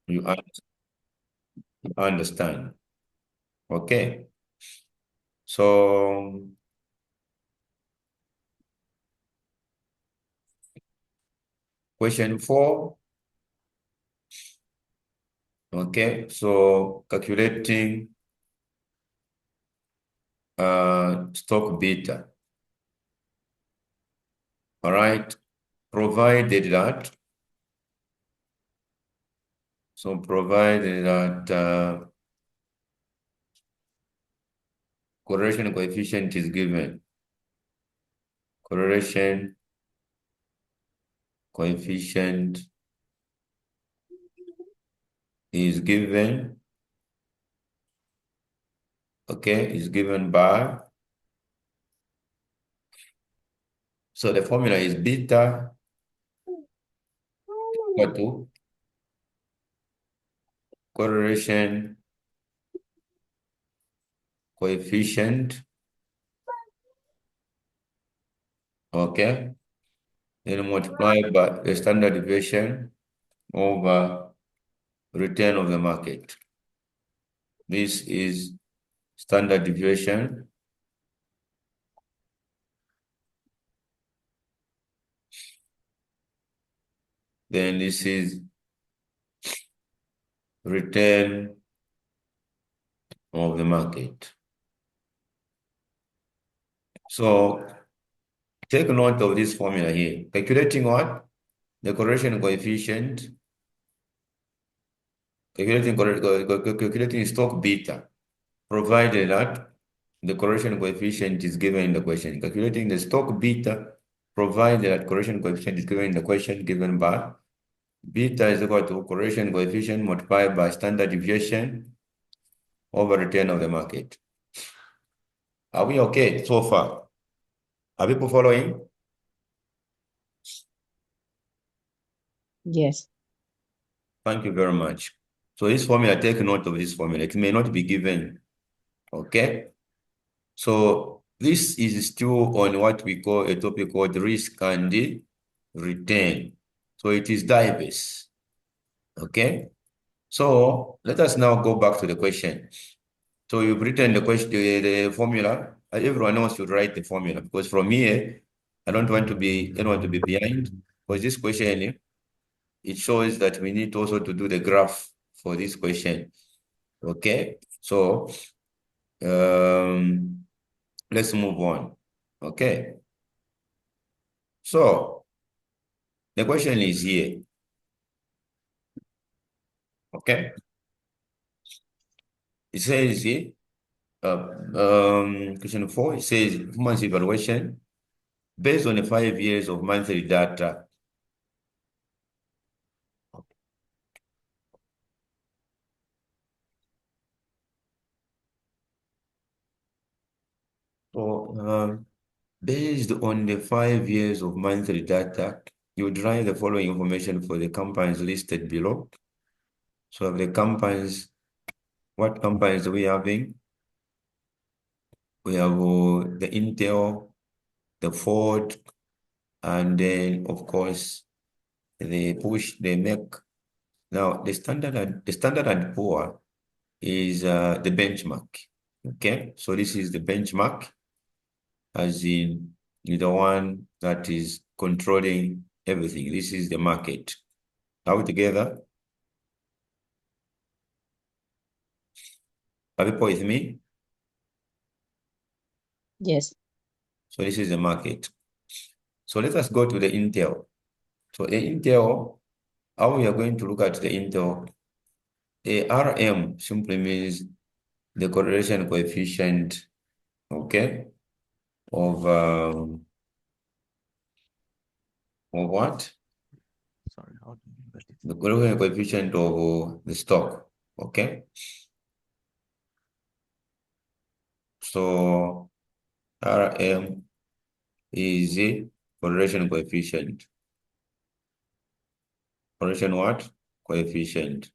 You understand. Okay. So question 4. Okay. So calculating stock beta. All right. Provided that correlation coefficient is given. Correlation coefficient is given. Okay, is given by. So the formula is beta equal to correlation coefficient. Okay, then multiplied by the standard deviation over return of the market. This is standard deviation. Then this is return of the market. So take note of this formula here. Calculating what? The correlation coefficient. Calculating stock beta, provided that the correlation coefficient is given in the question. Calculating the stock beta, provided that correlation coefficient is given in the question, given by beta is equal to correlation coefficient multiplied by standard deviation over return of the market. Are we okay so far? Are people following? Yes. Thank you very much. So this formula, take note of this formula. It may not be given. Okay. So this is still on what we call a topic called risk and return. So it is diverse. Okay. So let us now go back to the question. So you've written the question, the formula. Everyone else should write the formula, because from here, I don't want to be behind, because this question, it shows that we need also to do the graph for this question. Okay. So let's move on. Okay. So the question is here. Okay. It says here, question 4, it says performance evaluation based on the 5 years of monthly data. So based on the 5 years of monthly data, you derive the following information for the companies listed below. So the companies, what companies are we having? We have the Intel, the Ford, and then of course they make. Now the Standard and Poor is the benchmark. Okay, so this is the benchmark, as in the one that is controlling everything. This is the market. Are we together? Are people with me? Yes. So this is the market. So let us go to the Intel. So the Intel, how we are going to look at the Intel, the RM simply means the correlation coefficient, okay, of what? Sorry, how do you get it? The correlation coefficient of the stock, okay? So RM is a correlation coefficient. Correlation what? Coefficient.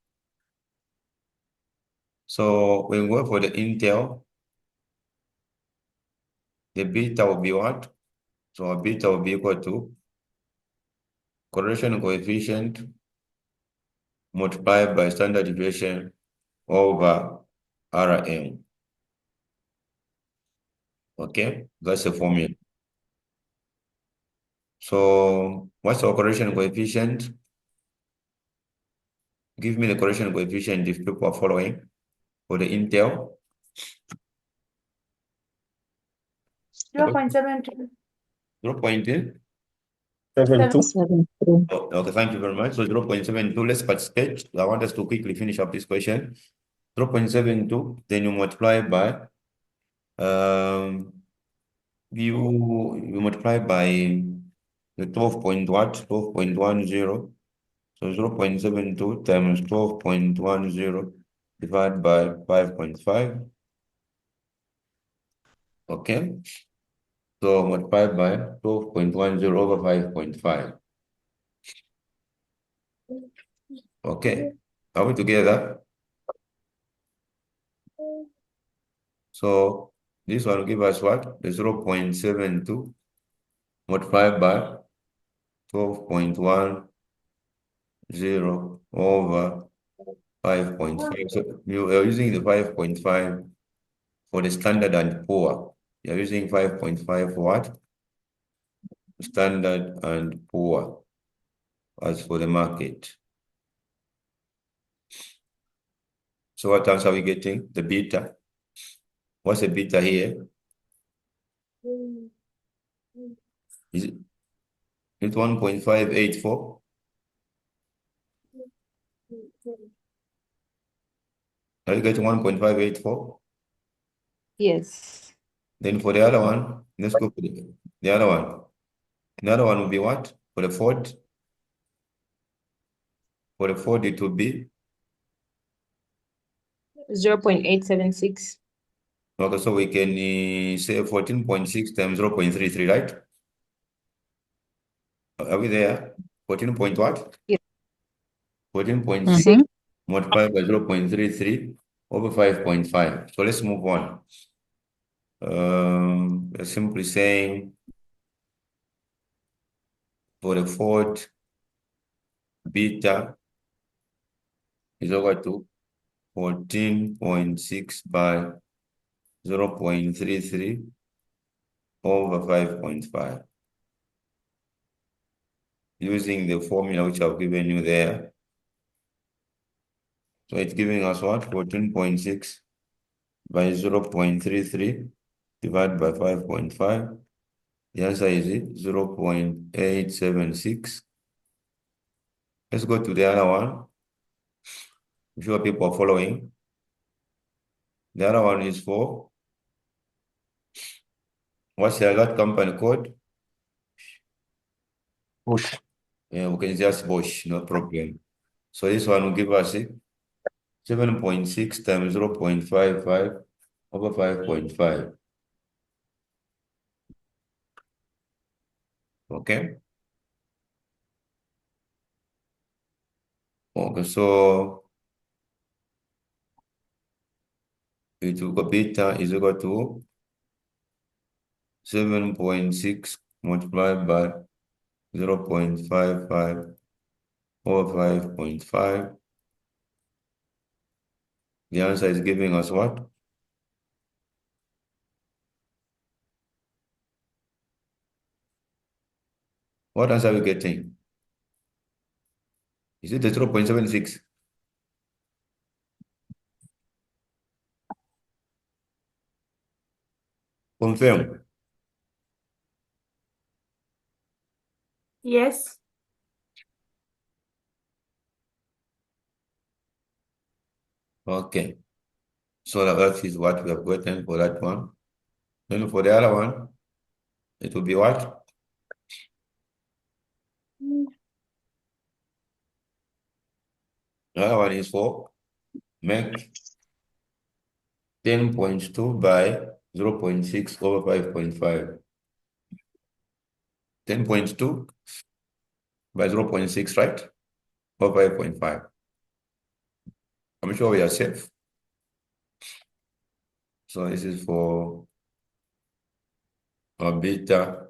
So when we go for the Intel, the beta will be what? So beta will be equal to correlation coefficient multiplied by standard deviation over Rm. Okay, that's the formula. So what's the correlation coefficient? Give me the correlation coefficient if people are following for the Intel. 0.72. 0.72. Okay, thank you very much. So 0.72, let's participate. I want us to quickly finish up this question. 0.72, then you multiply by you multiply by the 12.10. So 0.72 times 12.10 divided by 5.5. Okay. So multiply by 12.10 over 5.5. Okay. Are we together? So this one will give us what? The 0.72 multiplied by 12.10 over 5.5. So you are using the 5.5 for the standard and poor. You're using 5.5 for what? Standard and poor as for the market. So what answer are we getting? The beta. What's the beta here? Is it 1.584? Are you getting 1.584? Yes. Then for the other one, let's go for the other one. The other one will be what? For the Ford? For the Ford, it will be 0.876. okay, so we can say 14.6 times 0.33, right? Are we there? 14 point what? Yes. 14.6 multiplied by 0.33 over 5.5. So let's move on. We're simply saying for the Ford, beta is over to 14.6 by 0.33 over 5.5. Using the formula which I've given you there. So it's giving us what? 14.6 by 0.33 divided by 5.5. The answer is 0.876. Let's go to the other one. I'm sure people are following. The other one is for what's the other company code? Bosch. Yeah, we can just Bosch, no problem. So this one will give us 7.6 times 0.55 over 5.5. Okay. Okay, so it will go beta is equal to 7.6 multiplied by 0.55 over 5.5. The answer is giving us what? What answer are we getting? Is it the 0.76? Confirm. Yes. Okay. So that is what we have gotten for that one. Then for the other one, it will be what? The other one is for make 10.2 by 0.6 over 5.5. 10.2 by 0.6, right? Or 5.5. I'm sure we are safe. So this is for our beta,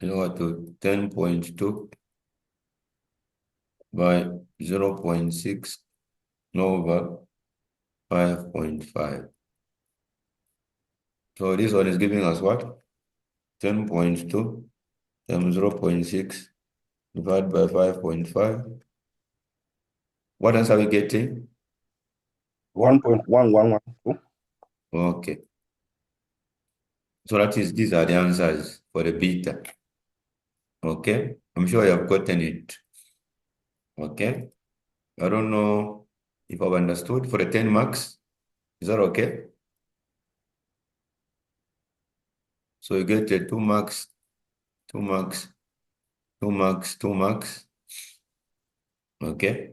to 10.2 by 0.6 over 5.5. So this one is giving us what? 10.2 times 0.6 divided by 5.5. What else are we getting? 1.1112. Okay. So these are the answers for the beta. Okay. I'm sure you have gotten it. Okay. I don't know if I've understood for the 10 marks. Is that okay? So you get 2 marks, 2 marks, 2 marks, 2 marks. Okay.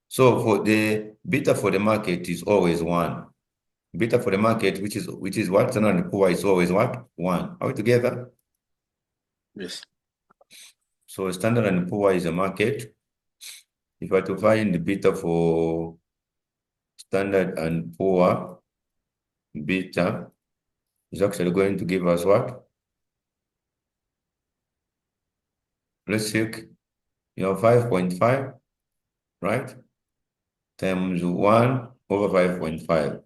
So for the beta for the market is always 1. Beta for the market, which is what? Standard and Poor is always what? 1. Are we together? Yes. So Standard and Poor is a market. If I were to find the beta for Standard and Poor, beta is actually going to give us what? Let's check. You have 5.5, right? Times 1 over 5.5.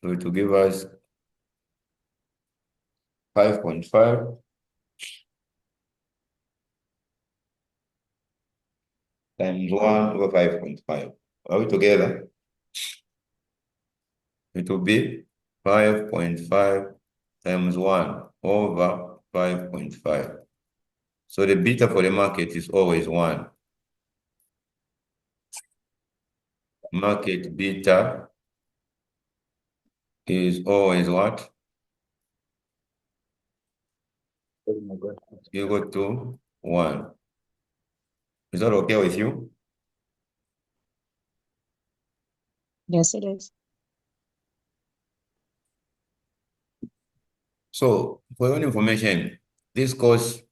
So it will give us 5.5 times 1 over 5.5. Are we together? It will be 5.5 times 1 over 5.5. So the beta for the market is always 1. Market beta is always what? Oh my God. Equal to 1. Is that okay with you? Yes, it is. So for your information, this course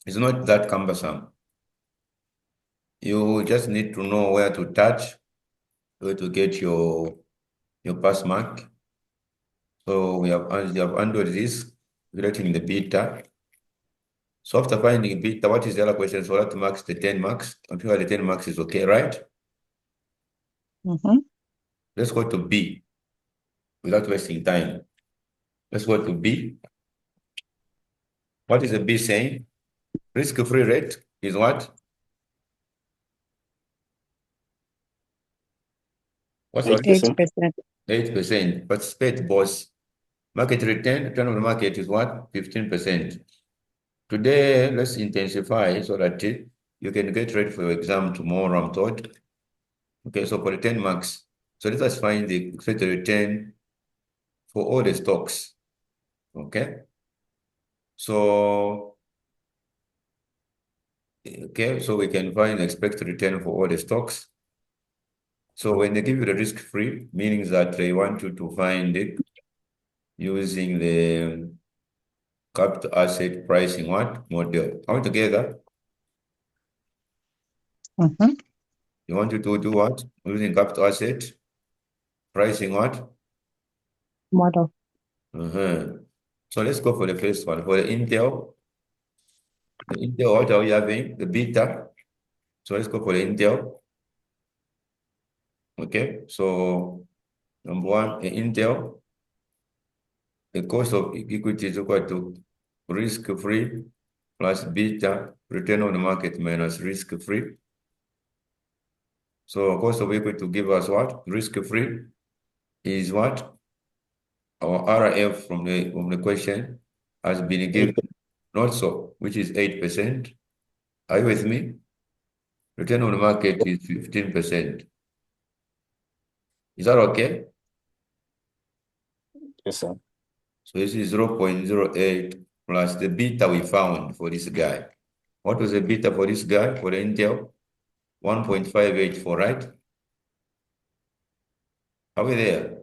is not that cumbersome. You just need to know where to touch, where to get your pass mark. So you have handled this, relating the beta. So after finding beta, what is the other question? So that marks the 10 marks. I'm sure the 10 marks is okay, right? Mm-hmm. Let's go to B without wasting time. Let's go to B. What is the B saying? Risk-free rate is what? What's what? 8%. 8%. 8%. Participate boss. Market return on the market is what? 15%. Today, let's intensify so that you can get ready for your exam tomorrow, I'm told. Okay, so for the 10 marks, so let us find the expected return for all the stocks. Okay, so we can find expected return for all the stocks. So when they give you the risk-free, meaning that they want you to find it using the capital asset pricing what model. All together, Mm-hmm. you want you to do what? Using capital asset pricing what? Model. So let's go for the first one. For the Intel, what are we having? The beta. So let's go for the Intel. Okay, so number 1, the Intel, the cost of equity is equal to risk-free plus beta, return on the market minus risk-free. So cost of equity to give us what? Risk-free is what? Our RF from the question has been given not so, which is 8%. Are you with me? Return on the market is 15%. Is that okay? Yes, sir. So this is 0.08 plus the beta we found for this guy. What was the beta for this guy, for the Intel? 1.584, right? Are we there?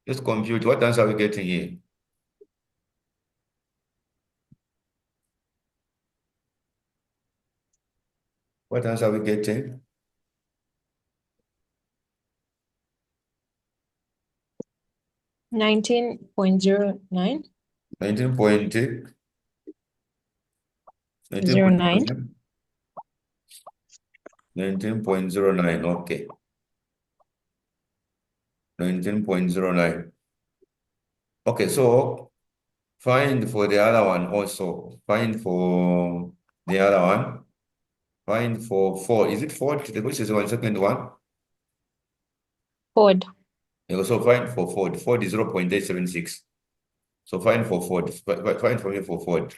Let's compute. What answer are we getting here? What answer are we getting? 19.09. 19.09, okay. 19.09. Okay, so find for the other one also. Find for the other one. Find for Ford. Is it Ford? Which is the second one? Ford. You also find for Ford. Ford is 0.876. So find for Ford. Find for me for Ford.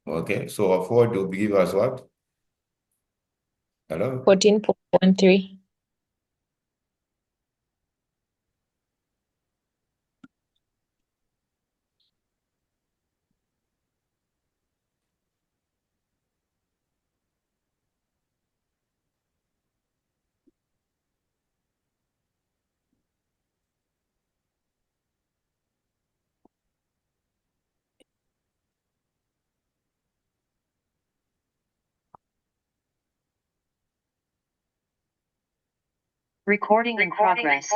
Okay, so a Ford will give us what? Hello? 14.13. Recording in progress.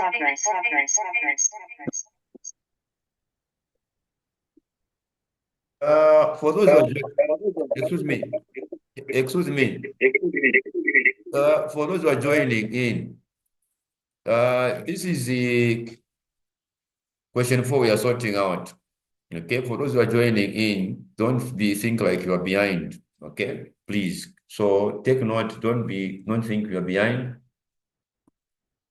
For those who are excuse me. For those who are joining in, this is the question 4 we are sorting out. Okay, for those who are joining in, don't think like you are behind. Okay, please. So take note, don't think you are behind.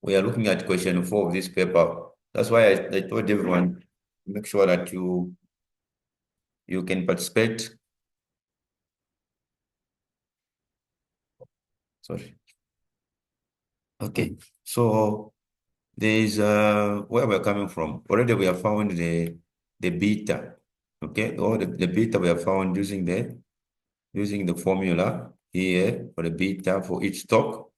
We are looking at question 4 of this paper. That's why I told everyone, make sure that you can participate. Sorry. Okay, so there is where we're coming from. Already we have found the beta. Okay, or the beta we have found using the formula here for the beta for each stock.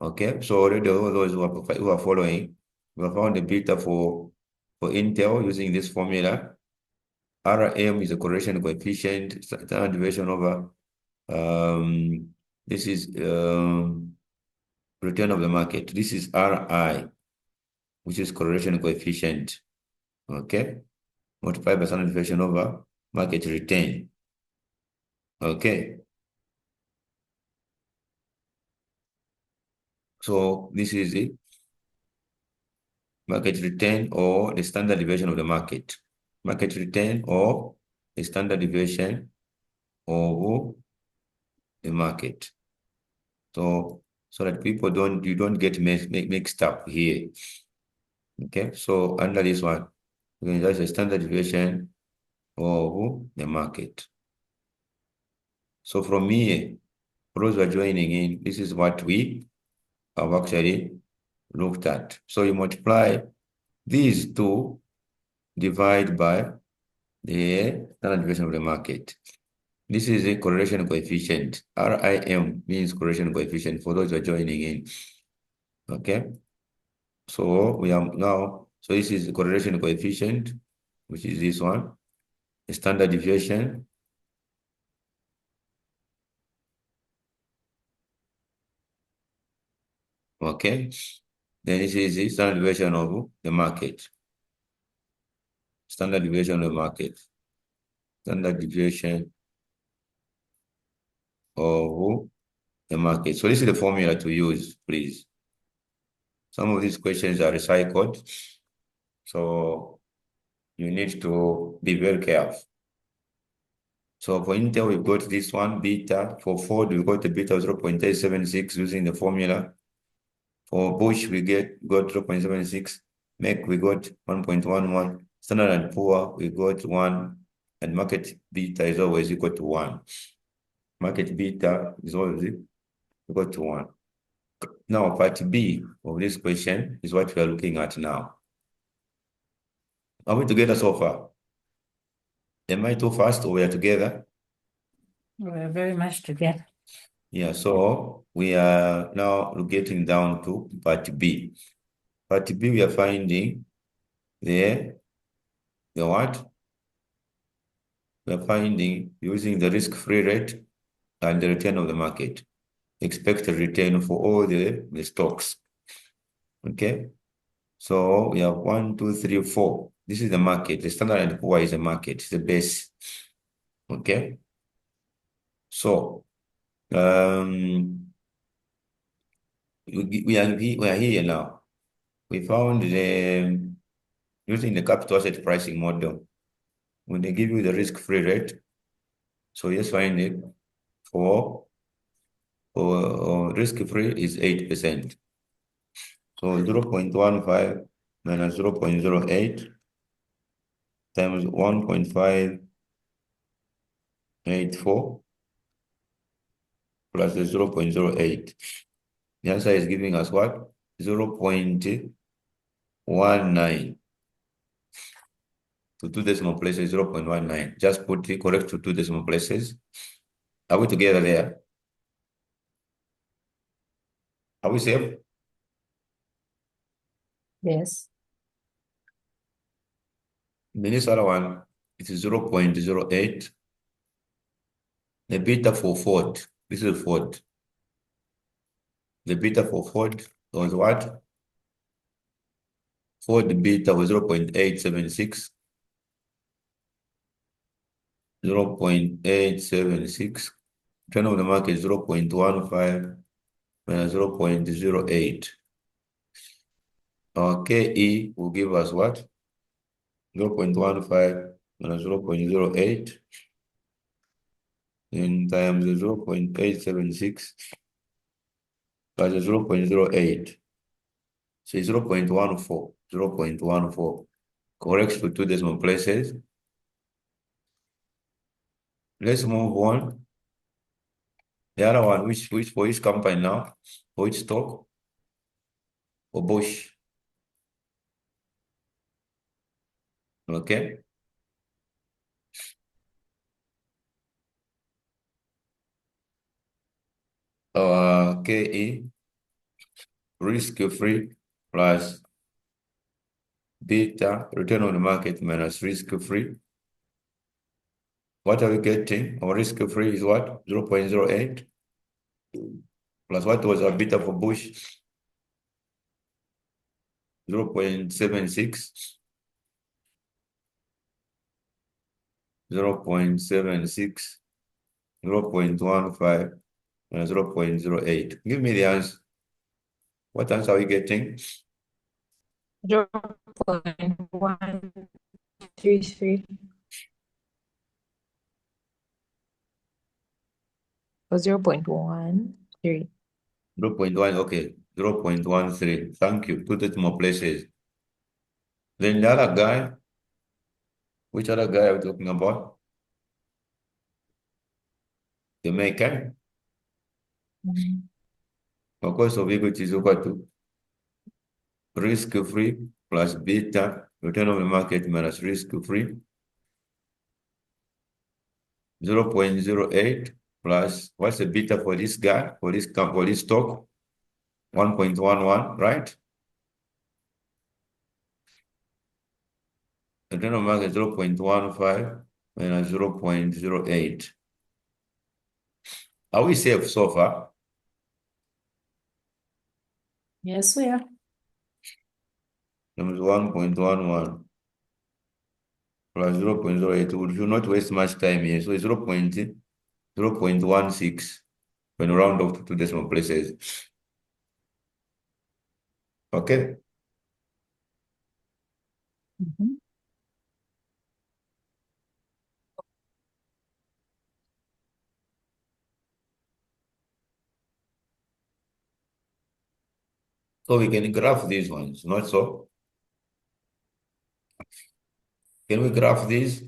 Okay, so already all those who are following, we have found the beta for Intel using this formula. RM is a correlation coefficient, standard deviation over this is return of the market. This is RI, which is correlation coefficient. Okay, multiplied by standard deviation over market return. Okay, so this is it. Market return or the standard deviation of the market. Market return or the standard deviation of the market. So that people you don't get mixed up here. Okay, so under this one, we can just a standard deviation of the market. So from here, for those who are joining in, this is what we have actually looked at. So you multiply these two, divide by the standard deviation of the market. This is a correlation coefficient. RIM means correlation coefficient for those who are joining in. Okay. So we are now, so this is the correlation coefficient, which is this one, the standard deviation. Okay. Then this is the standard deviation of the market. Standard deviation of the market. Standard deviation of the market. So this is the formula to use, please. Some of these questions are recycled. So you need to be very careful. So for Intel, we've got this one, beta. For Ford, we've got the beta 0.876 using the formula. For Bosch, we got 0.76. MEC, we got 1.11. Standard & Poor, we got 1. And market beta is always equal to 1. Market beta is always equal to 1. Now, part B of this question is what we are looking at now. Are we together so far? Am I too fast or we are together? We're very much together. Yeah, so we are now getting down to part B. Part B, we are finding the what? We are finding using the risk-free rate and the return of the market. Expected return for all the stocks. Okay? So we have 1, 2, 3, 4. This is the market. The Standard and Poor is a market. It's the base. Okay. So we are here now. We found using the capital asset pricing model. When they give you the risk-free rate, so just find it for risk-free is 8%. So 0.15 minus 0.08 times 1.584 plus the 0.08. The answer is giving us what? 0.19. To 2 decimal places, 0.19. Just put it correct to 2 decimal places. Are we together there? Are we safe? Yes. The other one, it is 0.08. The beta for Ford, this is Ford. The beta for Ford was what? Ford beta was 0.876. 0.876. Turn of the market 0.15 minus 0.08. Our KE will give us what? 0.15 minus 0.08 and times 0.876 plus 0.08. So 0.14. 0.14. Correct to 2 decimal places. Let's move on. The other one, which for which company now? For which stock? For Bosch. Okay. KE, risk-free plus beta, return on the market minus risk-free. What are we getting? Our risk-free is what? 0.08 plus what was our beta for Bosch? 0.76. 0.76, 0.15, and 0.08. Give me the answer. What answer are we getting? 0.133 or 0.13. 0.1, okay. 0.13. Thank you. Put it more places. Then the other guy, which other guy are we talking about? The maker. Of course, of equity is equal to risk-free plus beta, return on the market minus risk-free, 0.08 plus, what's the beta for this guy, for this stock? 1.11, right? Return on market 0.15 minus 0.08. Are we safe so far? Yes, we are. Number 1.11 plus 0.08. We should not waste much time here. So it's 0.16 when we round off to 2 decimal places. Okay. So we can graph these ones, not so? Can we graph these?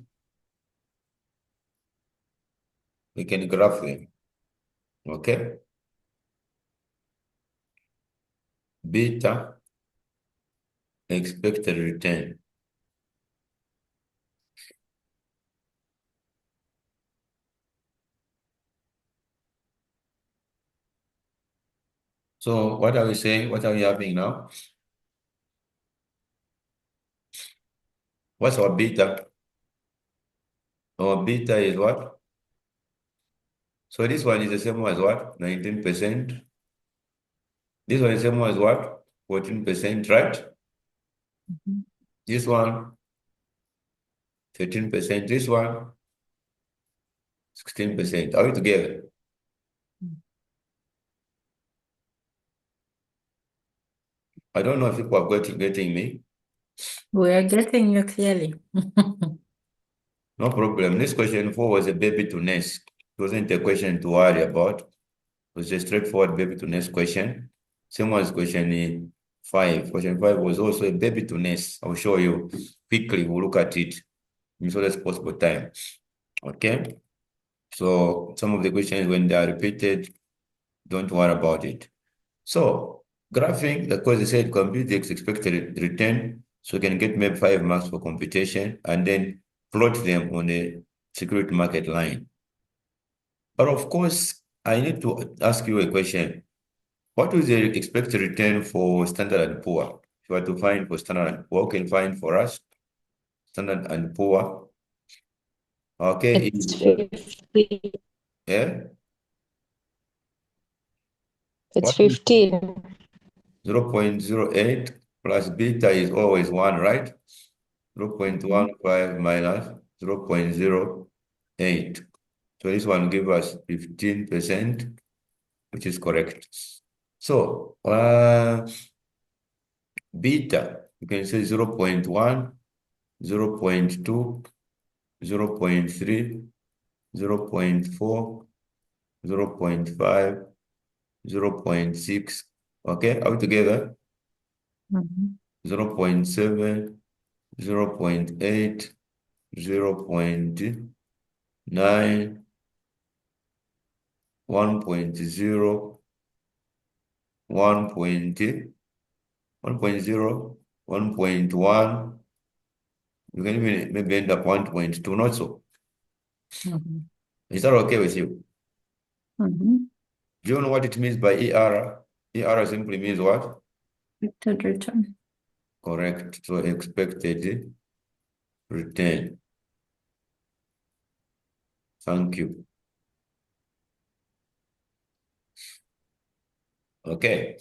We can graph them. Okay. Beta, expected return. So what are we saying? What are we having now? What's our beta? Our beta is what? So this one is the same as what? 19%. This one is the same as what? 14%, right? This one, 13%. This one, 16%. Are we together? I don't know if people are getting me. We are getting you clearly. No problem. This question 4 was a baby to nest. It wasn't a question to worry about. It was a straightforward baby to nest question. Same as question 5. Question 5 was also a baby to nest. I'll show you quickly. We'll look at it in shortest possible time. Okay? So some of the questions, when they are repeated, don't worry about it. So graphing, the course said compute the expected return, so you can get maybe 5 marks for computation, and then plot them on a security market line. But of course, I need to ask you a question. What is the expected return for Standard and Poor? If you are to find for Standard and Poor, you can find for us Standard and Poor. Okay, It's 50. yeah. It's What is 15. 0.08 plus beta is always 1, right? 0.15 minus 0.08. So this one gives us 15%, which is correct. So beta, you can say 0.1, 0.2, 0.3, 0.4, 0.5, 0.6. Okay, are we together? 0.7, 0.8, 0.9, 1.0, 1.0, 1.1. You can even maybe end up 1.2, not so. Is that okay with you? Do you know what it means by ER? ER simply means what? Expected return. Correct. So expected return. Thank you. Okay.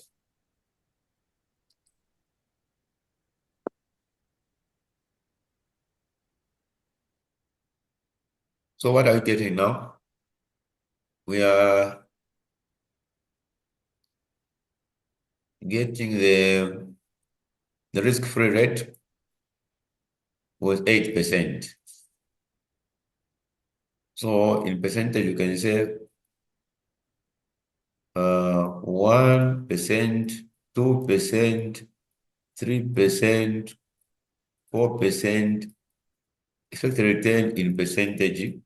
So what are we getting now? We are getting the risk-free rate was 8%. So in percentage, you can say 1%, 2%, 3%, 4%. Expected return in percentage,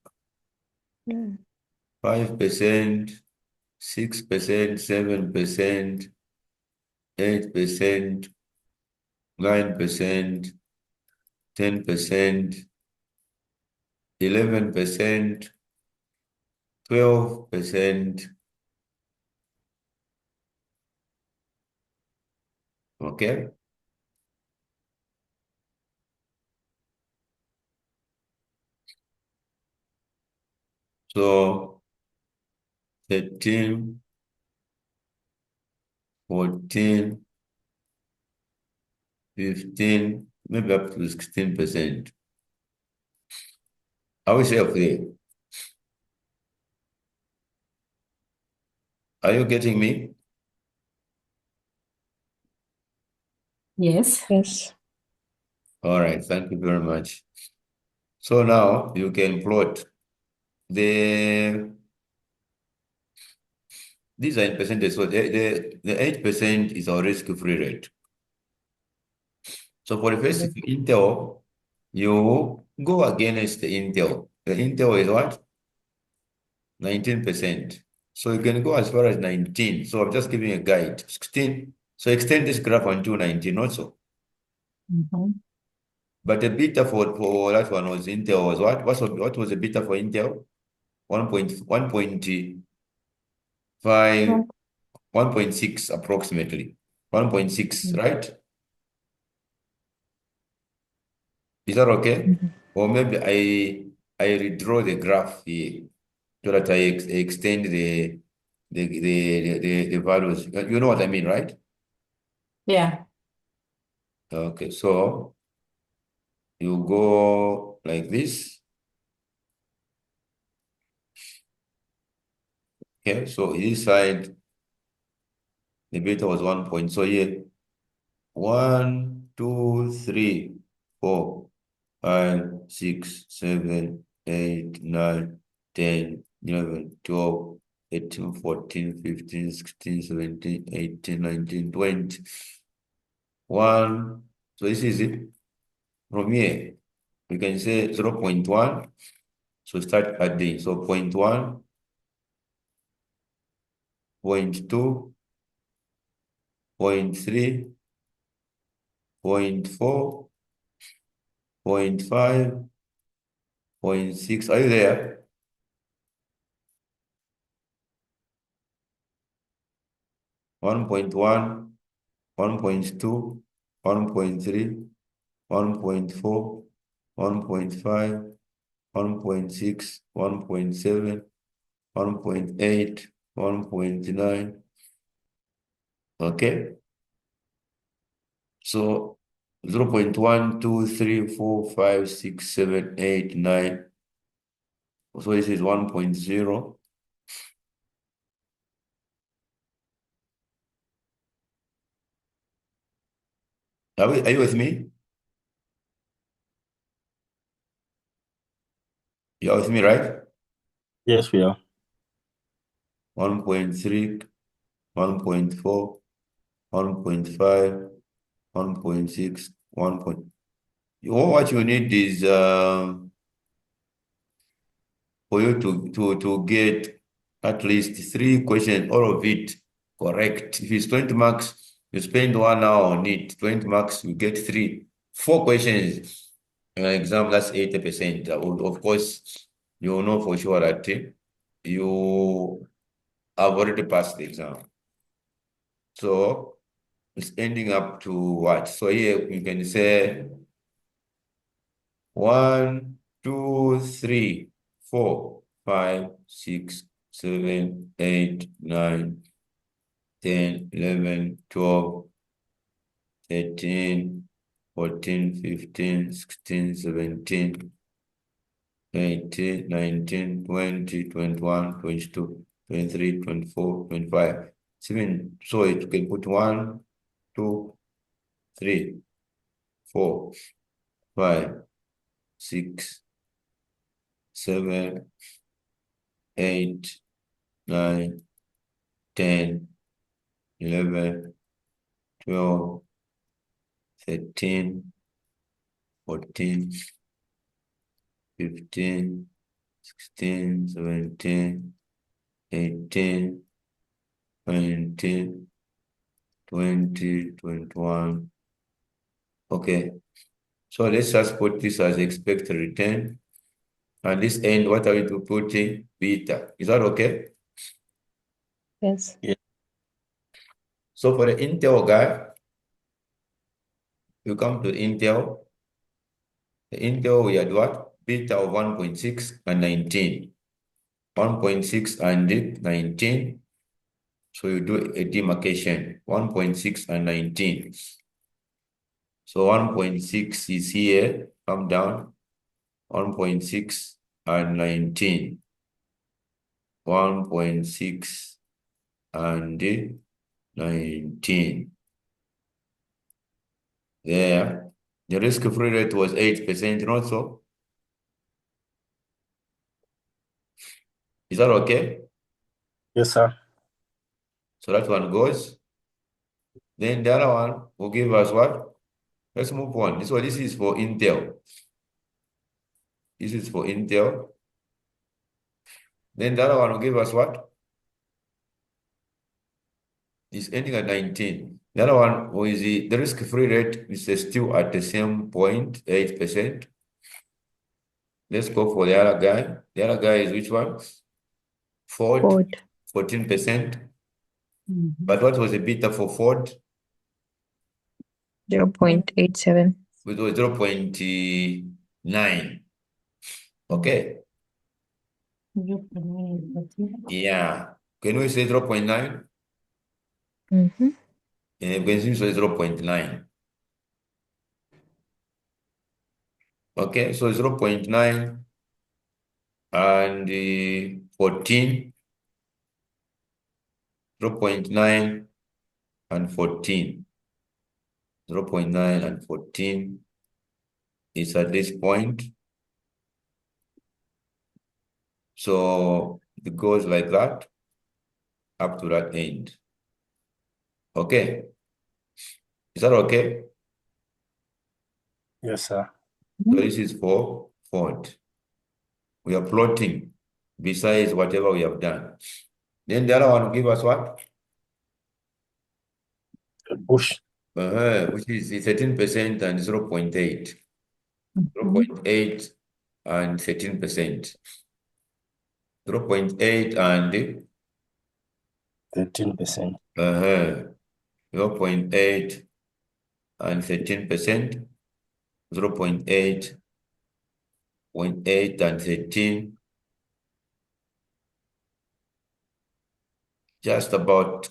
5%, 6%, 7%, 8%, 9%, 10%, 11%, 12%. Okay. So 13, 14, 15, maybe up to 16%. I will say okay. Are you getting me? Yes. Yes. All right, thank you very much. So now you can plot these are in percentage. So the 8% is our risk-free rate. So for the first Intel, you go against the Intel. The Intel is what? 19%. So you can go as far as 19. So I'm just giving a guide. 16. So extend this graph until 19 also. But the beta for that one was Intel was what? What was the beta for Intel? 1.5, 1.6 approximately. 1.6, right? Is that okay? Or maybe I redraw the graph here so that I extend the values. You know what I mean, right? Yeah. Okay, so you go like this. Okay, so this side, the beta was 1 point. So here, 1, 2, 3, 4, 5, 6, 7, 8, 9, 10, 11, 12, 13, 14, 15, 16, 17, 18, 19, 20. 1. So this is it. From here, we can say 0.1. So start adding. So 0.1, 0.2, 0.3, 0.4, 0.5, 0.6. Are you there? 1.1, 1.2, 1.3, 1.4, 1.5, 1.6, 1.7, 1.8, 1.9. Okay. So 0.1, 2, 3, 4, 5, 6, 7, 8, 9. So this is 1.0. Are you with me? You are with me, right? Yes, we are. 1.3, 1.4, 1.5, 1.6, 1. What you need is for you to get at least 3 questions, all of it correct. If it's 20 marks, you spend 1 hour on it. 20 marks, you get 3. 4 questions in an exam, that's 80%. Of course, you will know for sure that you have already passed the exam. So it's ending up to what? So here you can say 1, 2, 3, 4, 5, 6, 7, 8, 9, 10, 11, 12, 13, 14, 15, 16, 17, 18, 19, 20, 21, 22, 23, 24, 25. 7. So you can put 1, 2, 3, 4, 5, 6, 7, 8, 9, 10, 11, 12, 13, 14, 15, 16, 17, 18, 19, 20, 21. Okay. So let's just put this as expected return. And this end, what are we to put in? Beta. Is that okay? Yes. So for the Intel guy, you come to Intel. The Intel, we had what? Beta of 1.6 and 19. 1.6 and 19. So you do a demarcation, 1.6 and 19. So 1.6 is here, come down, 1.6 and 19. 1.6 and 19. There. The risk-free rate was 8%, not so? Is that okay? Yes, sir. So that one goes. Then the other one will give us what? Let's move on. So this is for Intel. This is for Intel. Then the other one will give us what? It's ending at 19. The other one was the risk-free rate is still at the same point, 8%. Let's go for the other guy. The other guy is which one? Ford, Ford. 14%. But what was the beta for Ford? 0.87. It was 0.9. Okay. Yeah. Can we say 0.9? Mm-hmm. And can we say 0.9? Okay, so 0.9 and 14, 0.9 and 14. 0.9 and 14 is at this point. So it goes like that up to that end. Okay. Is that okay? Yes, sir. So this is for font. We are plotting besides whatever we have done. Then the other one will give us what? Push. Which is 13% and 0.8. 0.8 and 13%. 0.8 and 13%. 0.8 and 13%. 0.8, 0.8 and 13. Just about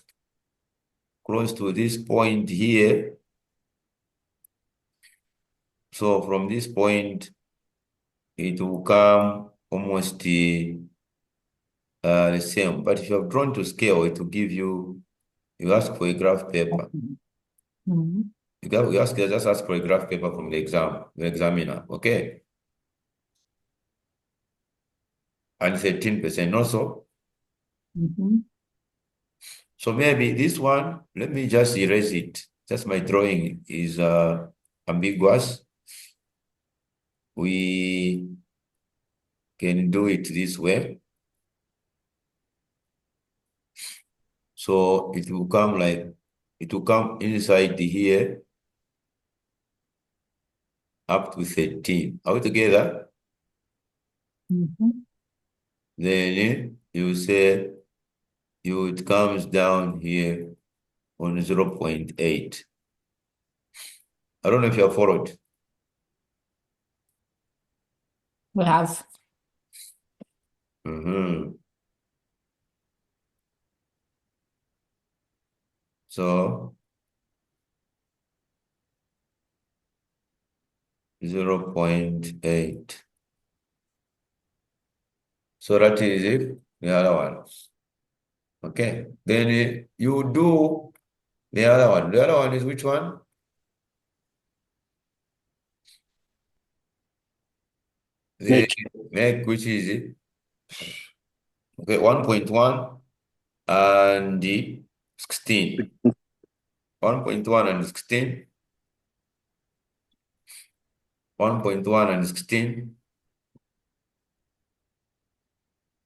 close to this point here. So from this point, it will come almost the same. But if you have drawn to scale, it will give you ask for a graph paper. Just ask for a graph paper from the examiner, okay? And 13% also. So maybe this one, let me just erase it. Just my drawing is ambiguous. We can do it this way. So it will come inside here up to 13. Are we together? Then you say it comes down here on 0.8. I don't know if you have followed. We have. So 0.8. So that is it, the other one. Okay. Then you do the other one. The other one is which one? The make, which is it? Okay, 1.1 and 16. 1.1 and 16. 1.1 and 16.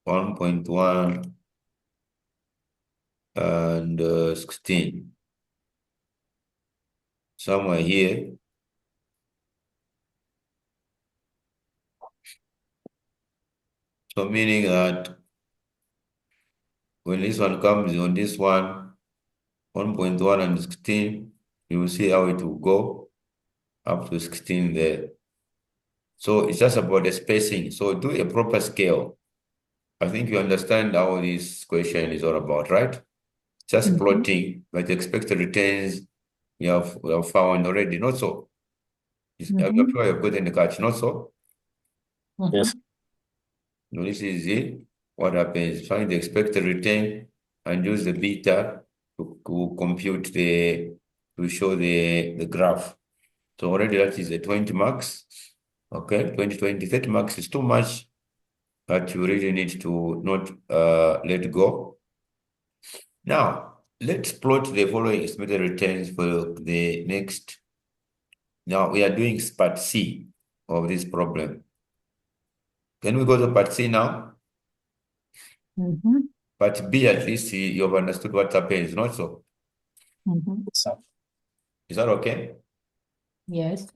1.1 and 16. Somewhere here. So meaning that when this one comes on this one, 1.1 and 16, you will see how it will go up to 16 there. So it's just about the spacing. So do a proper scale. I think you understand how this question is all about, right? Just plotting, but the expected returns we have found already, not so. I'm sure you've gotten the catch, not so. Yes. No, this is it. What happens? Find the expected return and use the beta to compute to show the graph. So already that is the 20 marks. Okay, 20, 30 marks is too much that you really need to not let go. Now, let's plot the following estimated returns for the next. Now, we are doing part C of this problem. Can we go to part C now? Part B, at least you have understood what happens, not so? Sir. Is that okay? Yes.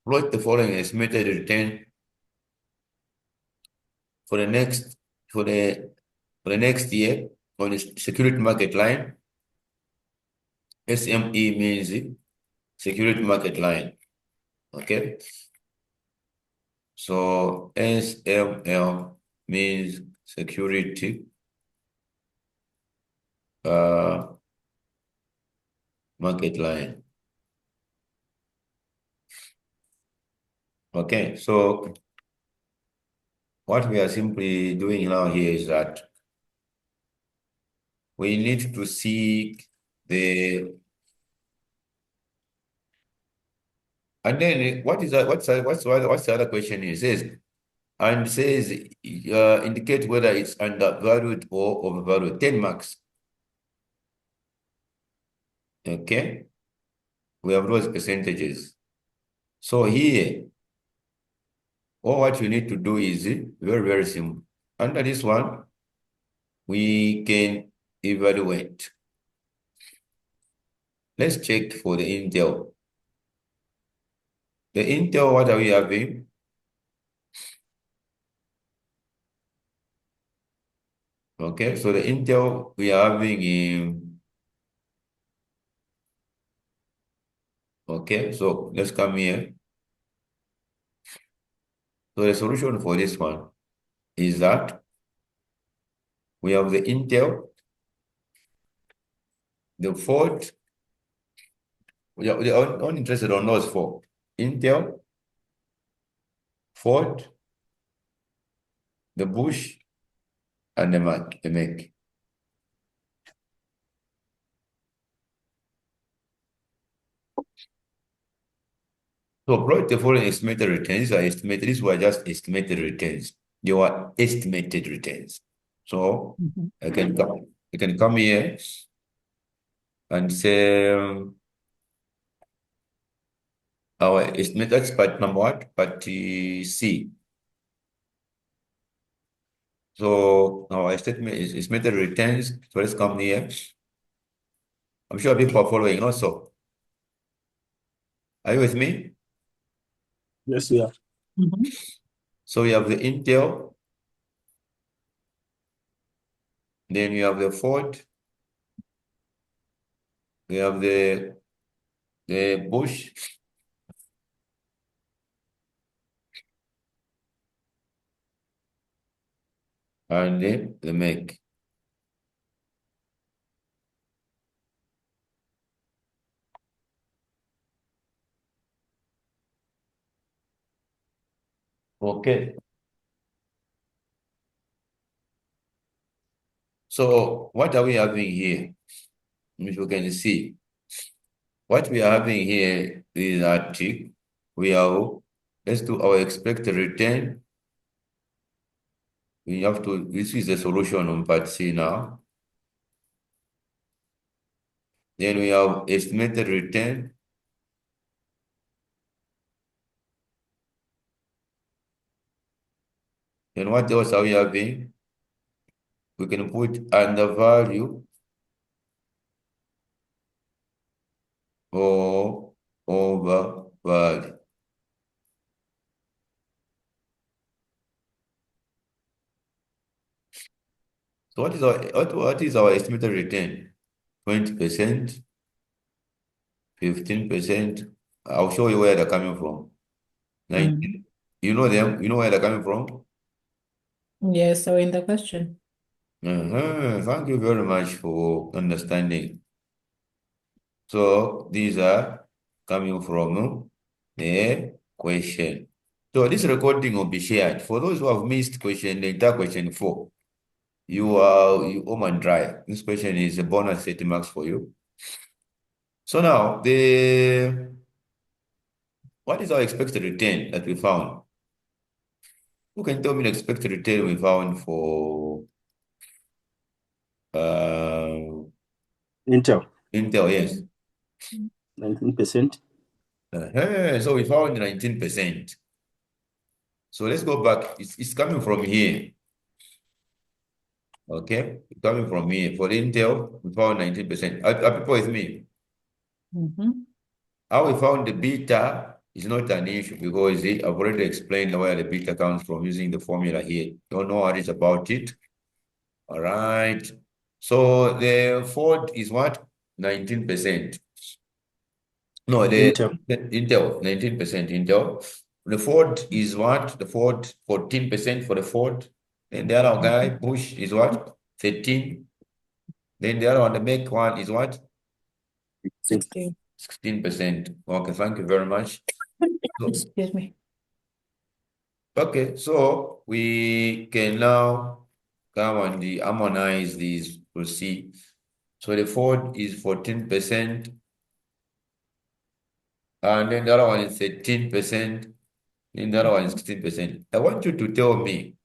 Plot the following estimated return for the next year on the security market line. SME means security market line. Okay. So SML means security market line. Okay, so what we are simply doing now here is that we need to seek the, and then what's the other question here? It says, and says indicate whether it's undervalued or overvalued. 10 marks. Okay, we have those percentages. So here, all what you need to do is very, very simple. Under this one, we can evaluate. Let's check for the Intel. The Intel, what are we having? Okay, so the Intel we are having in, okay, so let's come here. So the solution for this one is that we have the Intel, the Ford, we are only interested on those four. Intel, Ford, the Bush, and the Mac. So plot the following estimated returns. These were just estimated returns. They were estimated returns. So I can come here and say our estimate, that's part number what? Part C. So our estimate is estimated returns. So let's come here. I'm sure people are following also. Are you with me? Yes, we are. So we have the Intel, then you have the Ford, we have the Bush, and the Mac. Okay. So what are we having here? If you can see, what we are having here is that let's do our expected return. This is the solution on part C now. Then we have estimated return. And what else are we having? We can put undervalue or overvalue. So what is our estimated return? 20%, 15%. I'll show you where they're coming from. 19. You know them? You know where they're coming from? Yes, so in the question. Thank you very much for understanding. So these are coming from the question. So this recording will be shared. For those who have missed the entire question 4, you home and dry. This question is a bonus 30 marks for you. So now what is our expected return that we found? Who can tell me the expected return we found for Intel, Intel? Yes. 19%. So we found 19%. So let's go back. It's coming from here. Okay, it's coming from here. For Intel, we found 19%. Are people with me? How we found the beta is not an issue because I've already explained where the beta comes from using the formula here. Don't know what is about it. All right. So the Ford is what? 19%. No, the Intel 19% Intel. The Ford is what? The Ford 14% for the Ford. Then the other guy, Bush, is what? 13. Then the other one, the Mac one is what? 16. 16%. Okay, thank you very much. Excuse me. Okay, so we can now come and harmonize these to see. So the fourth is 14%, and then the other one is 13%, and the other one is 16%. I want you to tell me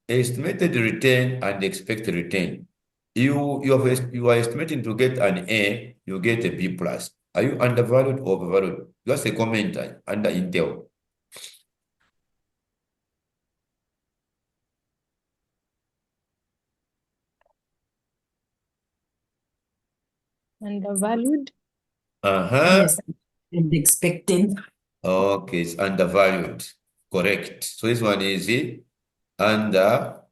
estimated return and expected return. You are estimating to get an A, you get a B plus. Are you undervalued or overvalued? Just a comment under Intel. Undervalued? Yes, I'm expecting. Okay, it's undervalued. Correct. So this one is it? Undervalued.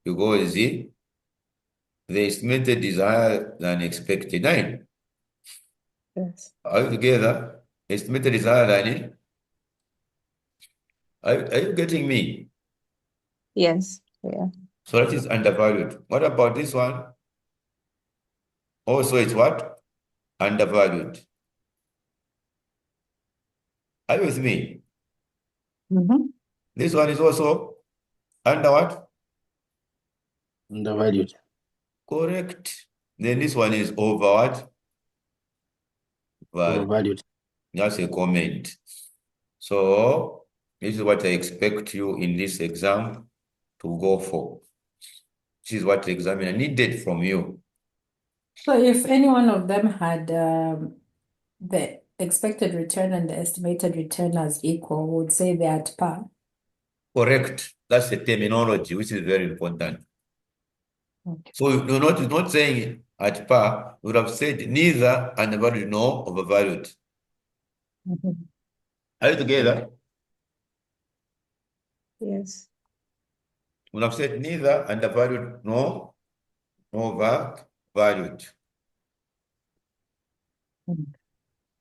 Because the estimated is higher than expected. 9. Yes. Are you together? Estimated is higher than it? Are you getting me? Yes. Yeah. So that is undervalued. What about this one? Also, it's what? Undervalued. Are you with me? This one is also under what? Undervalued. Correct. Then this one is over what? Valued. Overvalued. That's a comment. So this is what I expect you in this exam to go for. This is what the examiner needed from you. So if any one of them had the expected return and the estimated return as equal, we would say they're at par. Correct. That's the terminology, which is very important. Okay. So you're not saying at par, you would have said neither undervalued nor overvalued. Are you together? Yes. You would have said neither undervalued nor overvalued.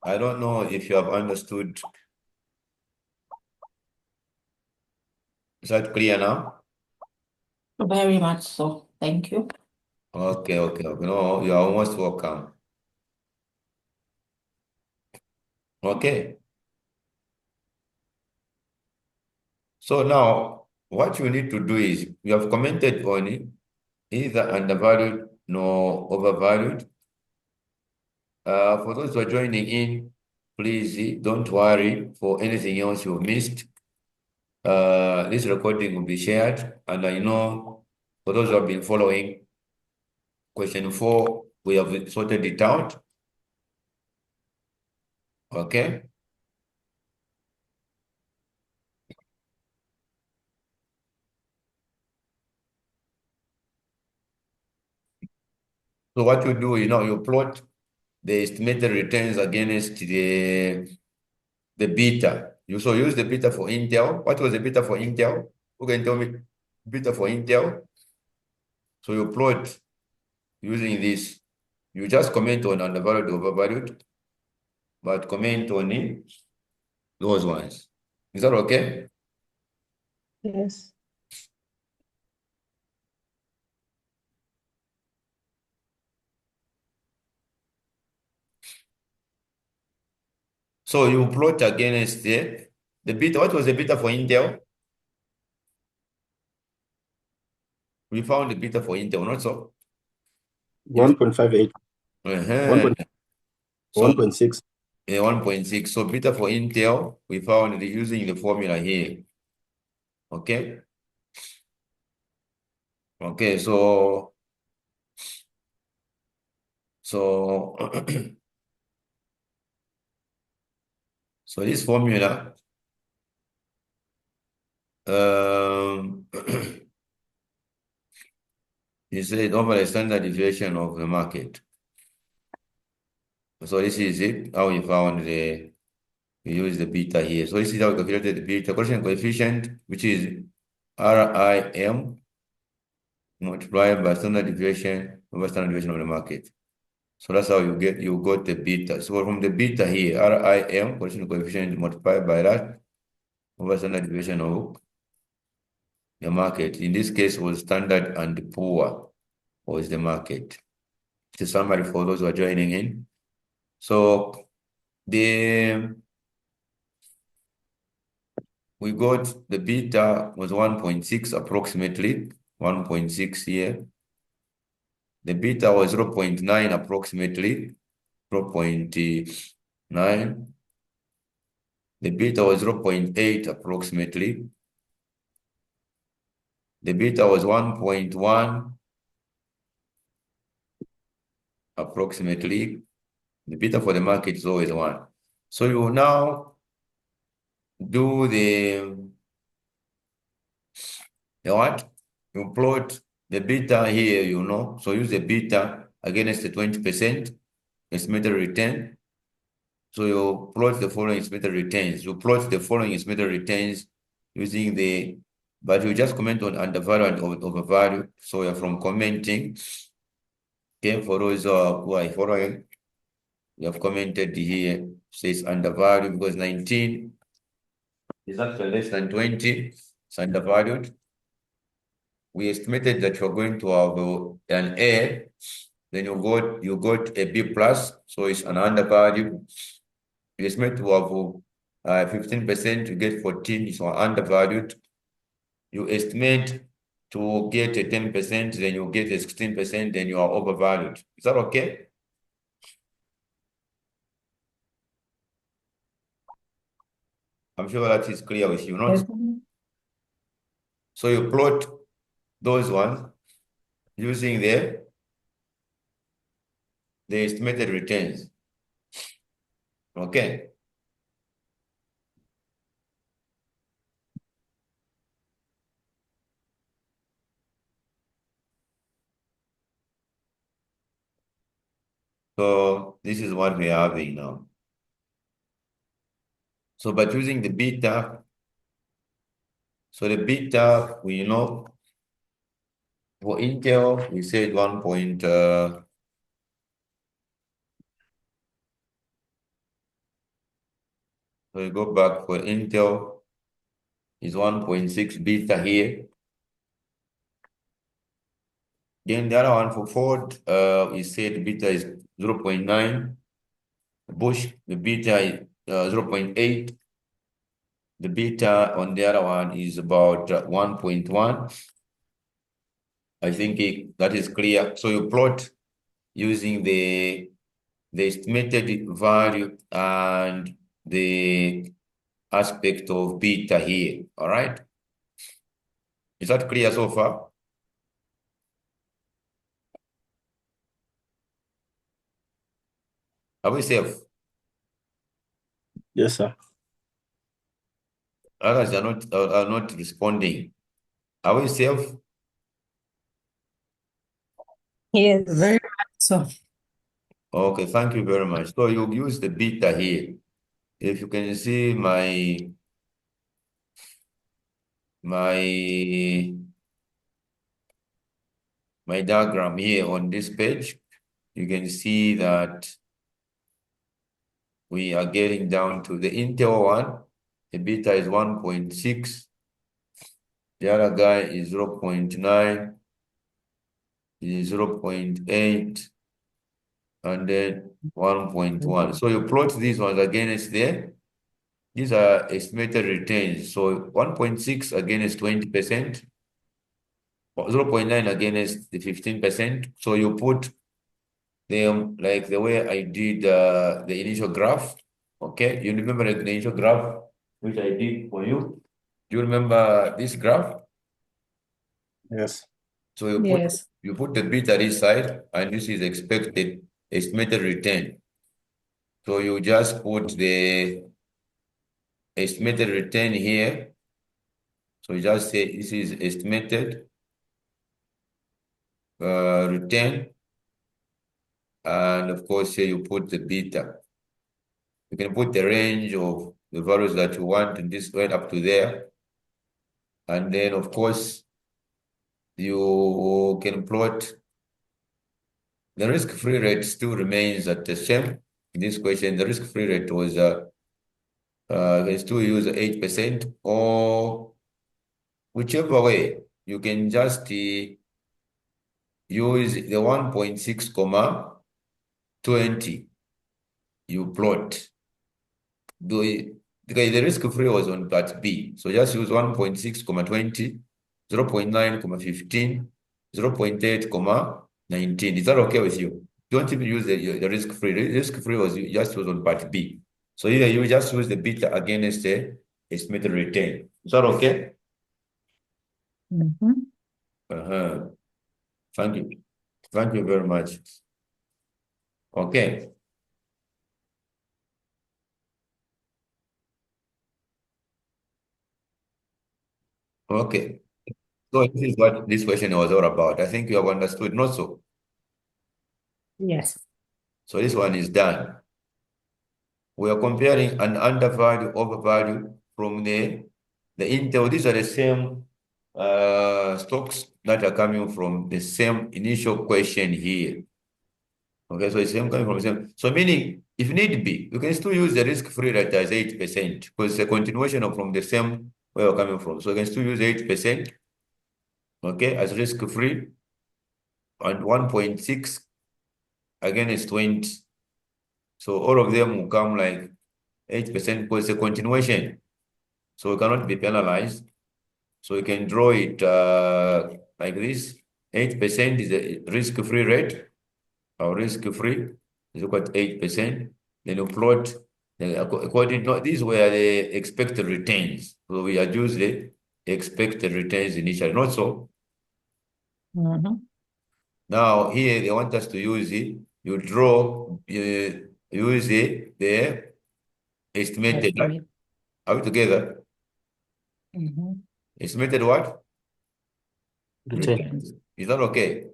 I don't know if you have understood. Is that clear now? Very much so. Thank you. Okay. No, you are almost welcome. Okay. So now, what you need to do is, you have commented on it, either undervalued nor overvalued. For those who are joining in, please don't worry for anything else you missed. This recording will be shared, and I know for those who have been following, question 4, we have sorted it out. Okay. So what you do, you plot the estimated returns against the beta. You so use the beta for Intel. What was the beta for Intel? Who can tell me beta for Intel? So you plot using this. You just comment on undervalued, overvalued, but comment on those ones. Is that okay? Yes. So you plot against the beta. What was the beta for Intel? We found the beta for Intel, not so? 1.58. Uh-huh. 1.6. 1.6. So beta for Intel, we found using the formula here. Okay. Okay, so so this formula is said over the standard deviation of the market. So this is it, how we found we use the beta here. So this is how we calculated the beta correlation coefficient, which is RIM multiplied by standard deviation over standard deviation of the market. So that's how you got the beta. So from the beta here, RIM correlation coefficient multiplied by that over standard deviation of the market. In this case, was standard and poor was the market. It's a summary for those who are joining in. So we got the beta was 1.6 approximately, 1.6 here. The beta was 0.9 approximately, 0.9. The beta was 0.8 approximately. The beta was 1.1 approximately. The beta for the market is always 1. So you will now do the what? You plot the beta here, So use the beta against the 20% estimated return. So you plot the following estimated returns. You plot the following estimated returns using but you just comment on undervalue and overvalue. So you're from commenting. Okay, for those who are following, you have commented here, says undervalued because 19 is actually less than 20. It's undervalued. We estimated that you're going to have an A, then you got a B plus, so it's an undervalued. You estimate to have 15%, you get 14, it's undervalued. You estimate to get a 10%, then you get a 16%, then you are overvalued. Is that okay? I'm sure that is clear with you, not? So you plot those ones using the estimated returns. Okay. So this is what we are having now. So by using the beta, so the beta, we know for Intel, we said 1 point, so we go back for Intel, is 1.6 beta here. Then the other one for Ford, we said beta is 0.9. Bosch, the beta is 0.8. The beta on the other one is about 1.1. I think that is clear. So you plot using the estimated value and the aspect of beta here. All right. Is that clear so far? Are we safe? Yes, sir. Others are not responding. Are we safe? Yes. Very much so. Okay, thank you very much. So you use the beta here. If you can see my diagram here on this page, you can see that we are getting down to the Intel one. The beta is 1.6. The other guy is 0.9. Is 0.8. And then 1.1. So you plot these ones against there. These are estimated returns. So 1.6 against 20%, 0.9 against the 15%. So you put them like the way I did the initial graph. Okay, you remember the initial graph which I did for you? Do you remember this graph? Yes. So you put the beta this side, and this is expected estimated return. So you just put the estimated return here. So you just say this is estimated return, and of course here you put the beta. You can put the range of the values that you want in this right up to there, and then of course you can plot the risk-free rate. Still remains at the same. In this question, the risk-free rate was can still use 8%, or whichever way you can just use the 1.6 comma 20. You plot. Because the risk-free was on part B. So just use 1.6 comma 20, 0.9 comma 15, 0.8 comma 19. Is that okay with you? Don't even use the risk-free. Risk-free was just was on part B. So either you just use the beta against the estimated return. Is that okay? Mhm. Thank you. Thank you very much. Okay. Okay. So this is what this question was all about. I think you have understood, not so. Yes. So this one is done. We are comparing an undervalue, overvalue from the Intel. These are the same stocks that are coming from the same initial question here. Okay, so it's same coming from the same. So meaning, if need be, you can still use the risk-free rate as 8% because it's a continuation of from the same where you're coming from. So you can still use 8%, okay, as risk-free, and 1.6 again is 20. So all of them will come like 8% because it's a continuation. So it cannot be penalized. So you can draw it like this. 8% is the risk-free rate, or risk-free is equal to 8%. Then you plot, according to, these were the expected returns. So we adjust the expected returns initially, not so. Mhm. Now here they want us to use it. You draw, use the estimated, right? Estimate. Are we together? Mhm. Estimated what? Return. Returns. Is that okay?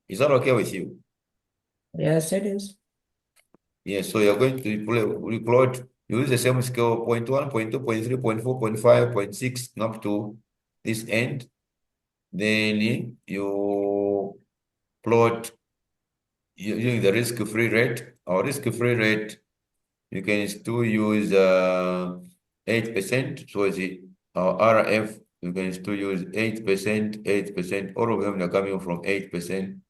Is that okay with you? Yes, it is. Yes, so you're going to plot, use the same scale, 0.1, 0.2, 0.3, 0.4, 0.5, 0.6, up to this end. Then you plot using the risk-free rate. Our risk-free rate, you can still use 8%. So our RF, you can still use 8%, 8%. All of them are coming from 8%.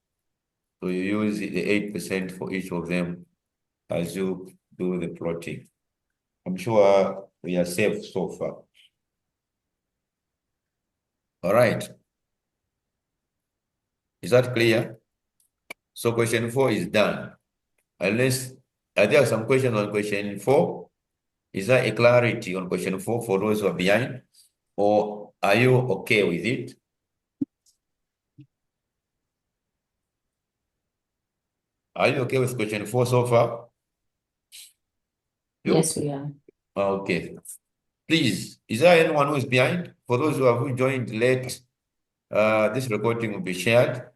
So you use the 8% for each of them as you do the plotting. I'm sure we are safe so far. All right. Is that clear? So question 4 is done. Unless, are there some questions on question 4? Is there a clarity on question 4 for those who are behind? Or are you okay with it? Are you okay with question 4 so far? Yes, we are. Okay. Please, is there anyone who is behind? For those who have joined late, this recording will be shared.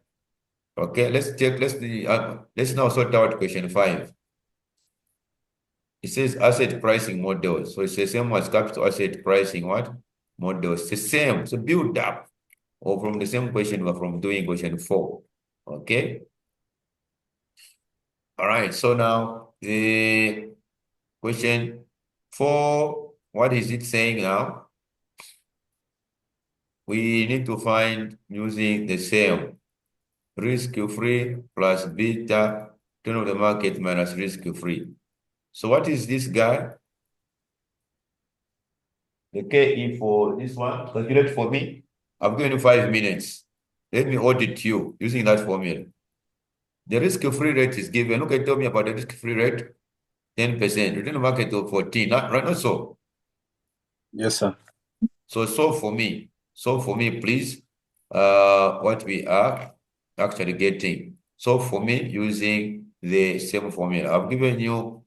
Okay, let's now sort out question 5. It says asset pricing models. So it's the same as capital asset pricing what? Models. It's the same. So build up. Or from the same question, but from doing question 4. Okay. All right. So now the question 4, what is it saying now? We need to find using the same risk-free plus beta turn of the market minus risk-free. So what is this guy? The KE for this one, calculate for me. I've given you 5 minutes. Let me audit you using that formula. The risk-free rate is given. Look, tell me about the risk-free rate. 10%. Return on market of 14. Right? Not so. Yes, sir. So solve for me. Solve for me, please. What we are actually getting. Solve for me using the same formula. I've given you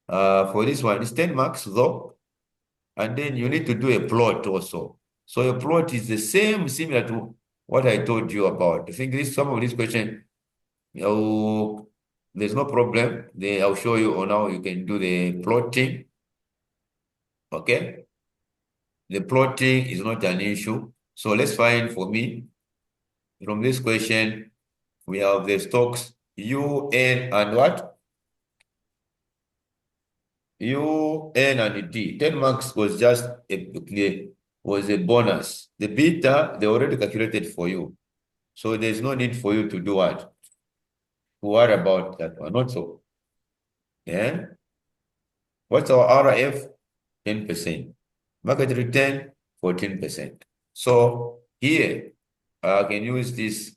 for this one, it's 10 marks though. And then you need to do a plot also. So a plot is the same, similar to what I told you about. I think some of these questions, there's no problem. I'll show you on how you can do the plotting. Okay? The plotting is not an issue. So let's find for me, from this question, we have the stocks U, N, and what? U, N, and D. 10 marks was just a was a bonus. The beta, they already calculated for you. So there's no need for you to do what? To worry about that one. Not so. Yeah. What's our RF? 10%. Market return, 14%. So here, I can use this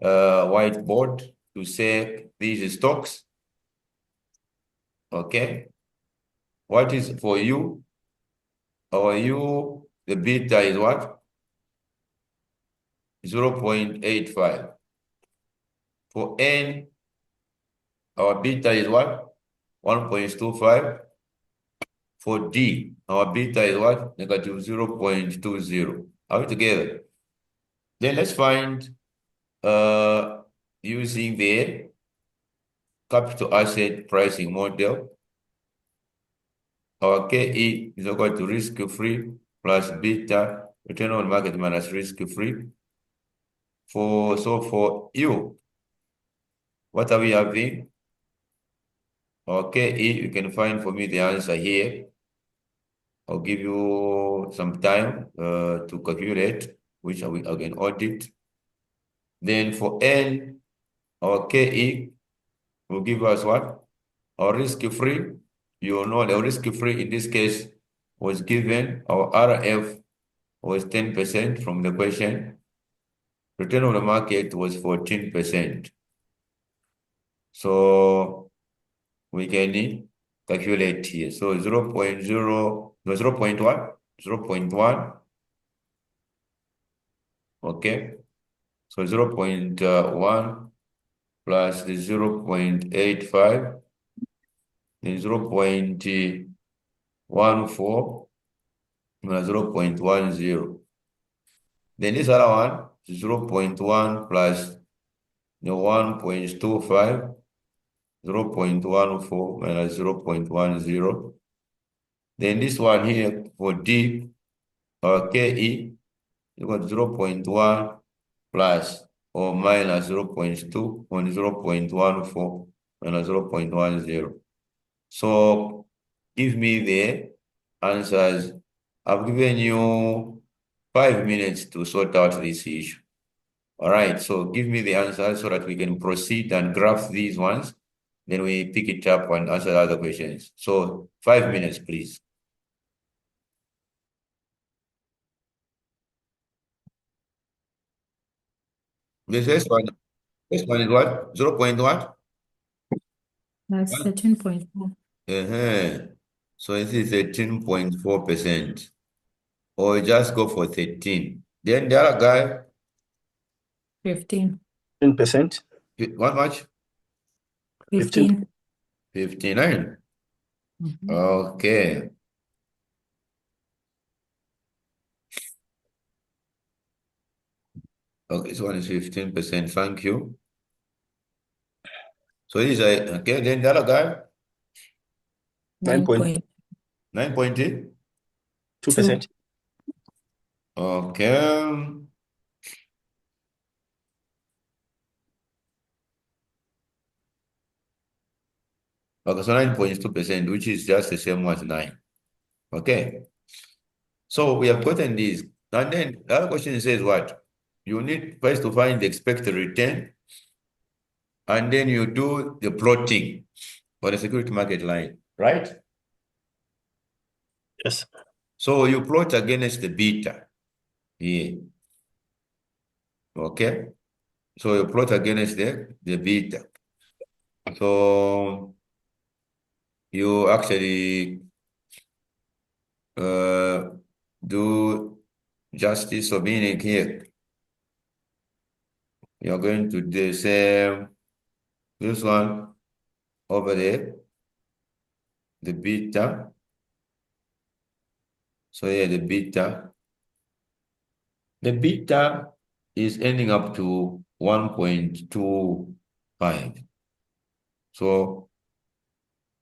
whiteboard to say these stocks. Okay. What is for you? Our U, the beta is what? 0.85. For N, our beta is what? 1.25. For D, our beta is what? Negative 0.20. Are we together? Then let's find using the capital asset pricing model. Our KE is equal to risk-free plus beta, return on market minus risk-free. For you, what are we having? Our KE, you can find for me the answer here. I'll give you some time to calculate, which I can audit. Then for N, our KE will give us what? Our risk-free. You know the risk-free in this case was given. Our RF was 10% from the question. Return on the market was 14%. So we can calculate here. So 0.1. Okay. So 0.1 plus the 0.85, then 0.14 minus 0.10. Then this other one, 0.1 plus the 1.25, 0.14 minus 0.10. Then this one here for D, our KE, you got 0.1 plus or minus 0.2 on 0.14 minus 0.10. So give me the answers. I've given you 5 minutes to sort out this issue. All right, so give me the answers so that we can proceed and graph these ones. Then we pick it up and answer the other questions. So 5 minutes, please. This one is what? 0. What? That's What? 13.4. So this is 13.4%. Or just go for 13. Then the other guy, 15. 10%. what much? 15. 59. Mhm. Okay. Okay, this one is 15%. Thank you. So this is okay. Then the other guy, 9.2%. 9.2. Okay. Okay, so 9.2%, which is just the same as 9. Okay. So we have gotten these. And then the other question says what? You need first to find the expected return, and then you do the plotting for the security market line, right? Yes. So you plot against the beta here. Okay. So you plot against the beta. So you actually do justice of meaning here. You're going to do the same, this one over there, the beta. So here the beta. The beta is ending up to 1.25. So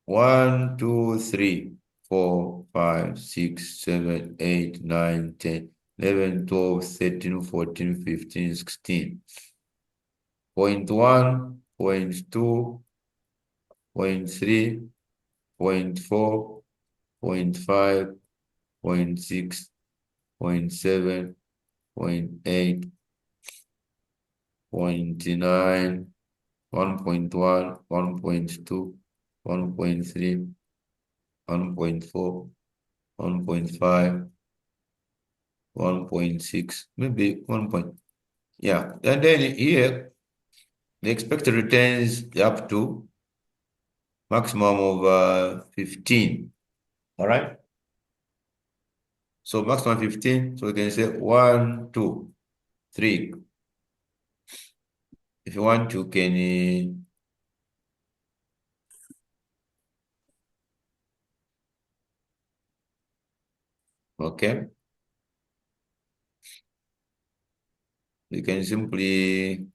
1, 2, 3, 4, 5, 6, 7, 8, 9, 10, 11, 12, 13, 14, 15, 16. 0.1, 0.2, 0.3, 0.4, 0.5, 0.6, 0.7, 0.8, 0.9, 1.1, 1.2, 1.3, 1.4, 1.5, 1.6, maybe 1 point. Yeah, and then here the expected returns up to maximum of 15. All right. So maximum 15. So we can say 1, 2, 3. If you want, you can okay. You can simply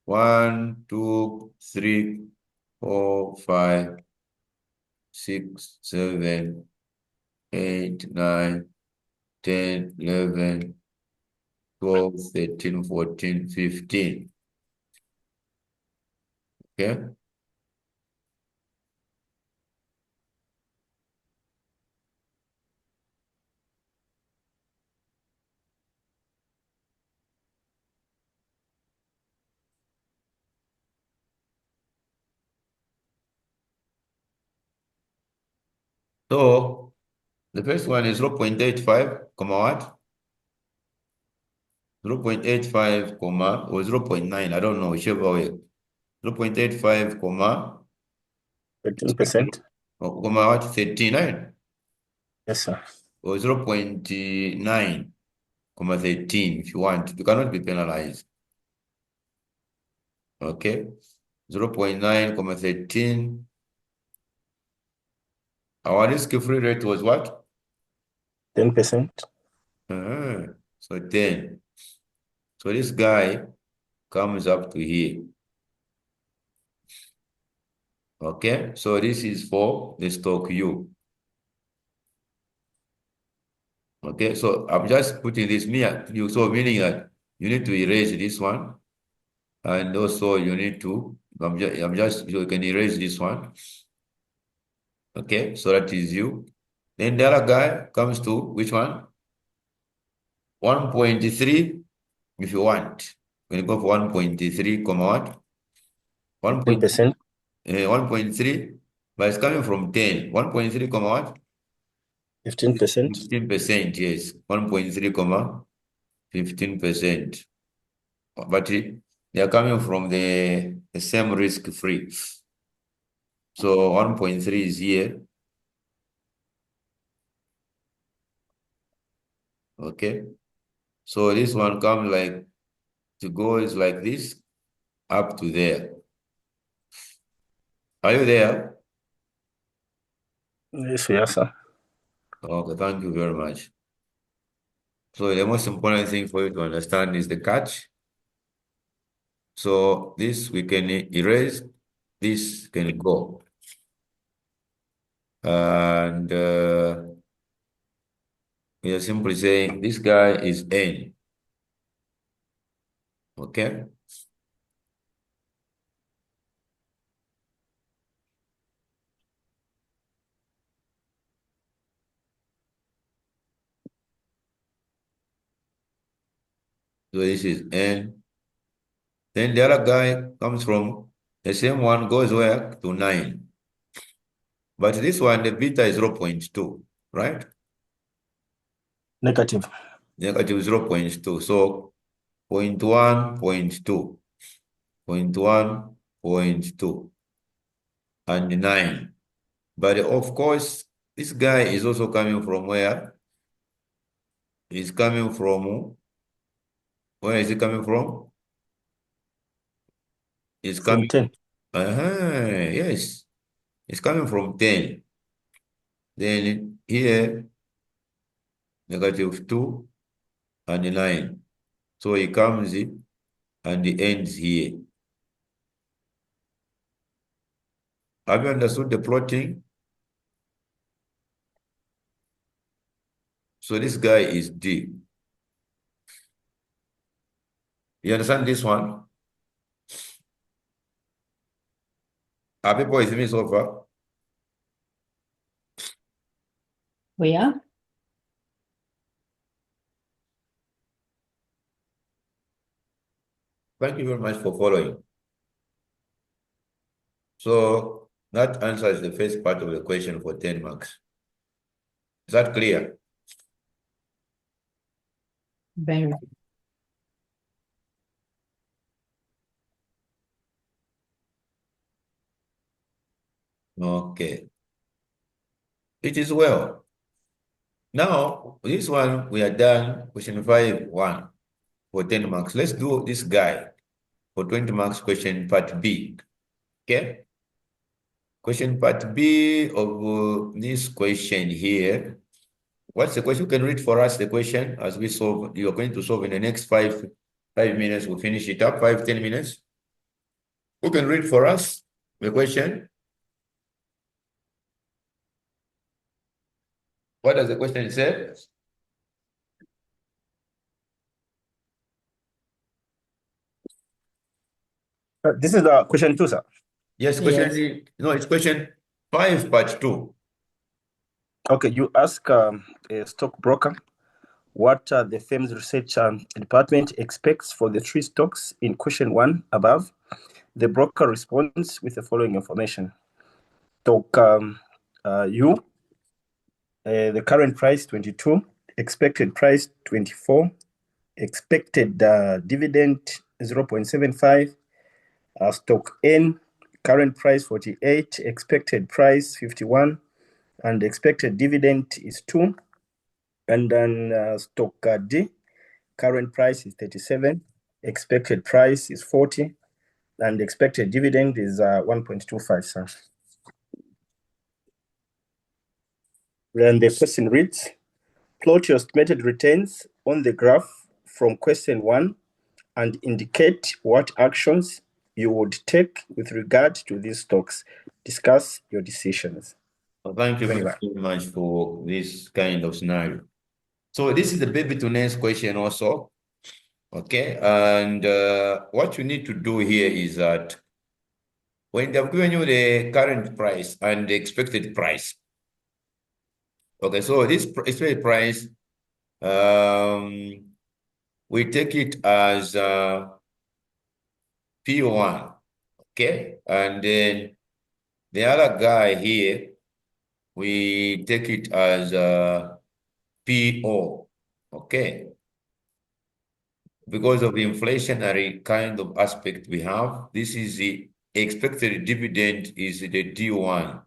one, 2, 3, 4, 5, 6, 7, 8, 9, 10, 11, 12, 13, 14, 15. Okay. So the first one is 0.85, comma what? 0.85, comma, or 0.9, I don't know, whichever way. 0.85, comma, 13%. comma what? 39, Yes, sir. or 0.9, comma 13, if you want. You cannot be penalized. Okay? 0.9, comma 13. Our risk-free rate was what? 10%. So 10. So this guy comes up to here. Okay, so this is for the stock U. Okay, so I'm just putting this here, so meaning that you need to erase this one, and also you need to, you can erase this one. Okay, so that is you. Then the other guy comes to which one? 1.3, if you want. When you go for 1.3, comma what? 10%. 1.3, but it's coming from 10. 1.3, comma what? 15%. 15%, yes. 1.3, comma 15%. But they are coming from the same risk free. So 1.3 is here. Okay. So this one comes like to go is like this up to there. Are you there? Yes, sir. Okay, thank you very much. So the most important thing for you to understand is the catch. So this we can erase, this can go. And we are simply saying this guy is N. Okay. So this is N. Then the other guy comes from the same one, goes where? To 9. But this one, the beta is 0.2, right? Negative. Negative 0.2. So 0.1, 0.2, 0.1, 0.2, and 9. But of course, this guy is also coming from where? He's coming from, where is he coming from? He's From coming, 10. yes. It's coming from 10. Then here, negative 2 and 9. So he comes in and he ends here. Have you understood the plotting? So this guy is D. You understand this one? Are people with me so far? We are. Thank you very much for following. So that answers the first part of the question for 10 marks. Is that clear? Very. Okay. It is well. Now, this one, we are done. Question 5-1 for 10 marks. Let's do this guy for 20 marks, question part B. Okay? Question part B of this question here. What's the question? You can read for us the question as we solve. You are going to solve in the next five minutes. We'll finish it up, 5-10 minutes. Who can read for us the question? What does the question say? This is the question 2, sir. Yes, Yes. no, it's question 5, part 2. Okay, you ask a stockbroker what the firm's research department expects for the 3 stocks in question 1 above. The broker responds with the following information. Stock U, the current price 22, expected price 24, expected dividend 0.75, stock N, current price 48, expected price 51, and expected dividend is 2. And then stock D, current price is 37, expected price is 40, and expected dividend is 1.25, sir. Then the question reads, plot your estimated returns on the graph from question 1 and indicate what actions you would take with regard to these stocks. Discuss your decisions. Thank you very Very much for this kind of scenario. So this is the baby to next question also. Okay, and what you need to do here is that when they've given you the current price and the expected price, okay, so this expected price, we take it as P1, okay, and then the other guy here, we take it as PO, okay. Because of the inflationary kind of aspect we have, this is the expected dividend is the D1.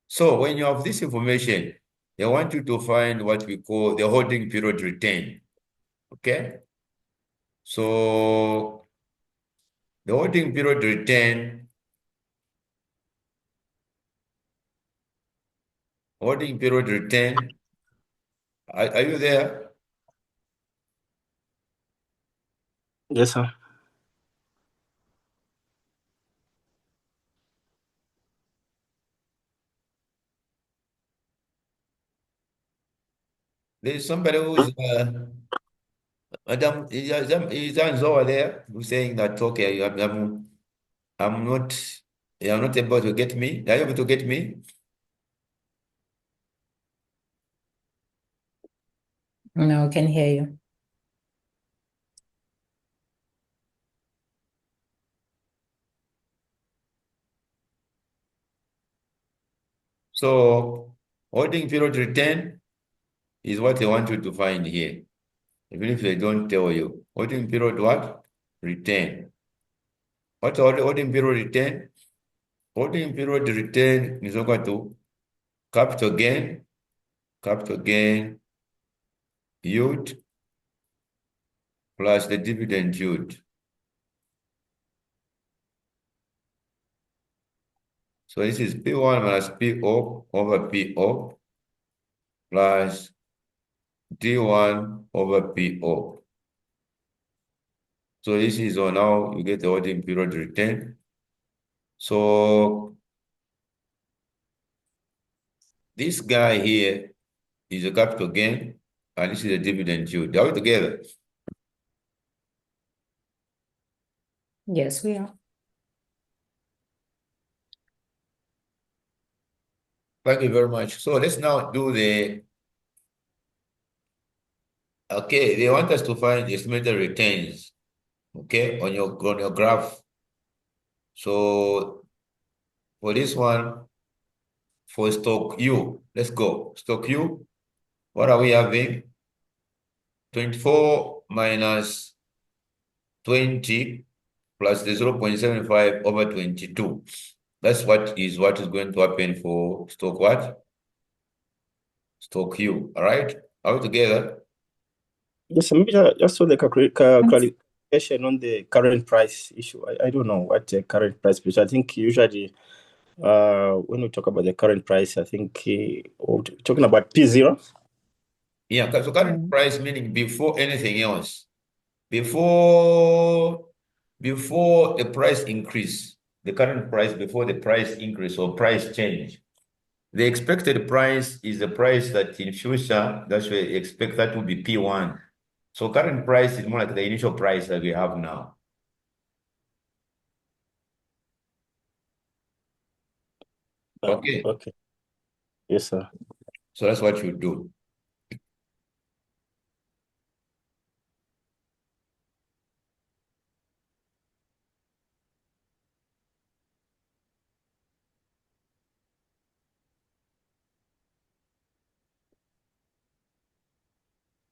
So when you have this information, they want you to find what we call the holding period return. Okay? So the holding period return, are you there? Yes, sir. There's somebody who's Madam, is over there who's saying that okay, I'm not, you're not able to get me. Are you able to get me? No, can hear you. So holding period return is what they want you to find here. Even if they don't tell you. Holding period what? Return. What's holding period return? Holding period return is equal to capital gain, yield, plus the dividend yield. So this is P1 minus PO over PO plus D1 over PO. So this is on how you get the holding period return. So this guy here is a capital gain, and this is a dividend yield. Are we together? Yes, we are. Thank you very much. So let's now do okay, they want us to find the estimated returns, okay, on your graph. So for this one, for stock U, let's go. Stock U, what are we having? 24 minus 20 plus the 0.75 over 22. That's what is going to happen for stock what? Stock Q. All right? Are we together? Yes, maybe just so the clarification on the current price issue. I don't know what the current price is. I think usually when we talk about the current price, I think we're talking about P0. Yeah, so current price meaning before anything else. Before the price increase, the current price before the price increase or price change. The expected price is the price that in future, that's where you expect that to be P1. So current price is more like the initial price that we have now. Okay. Okay. Yes, sir. So that's what you do.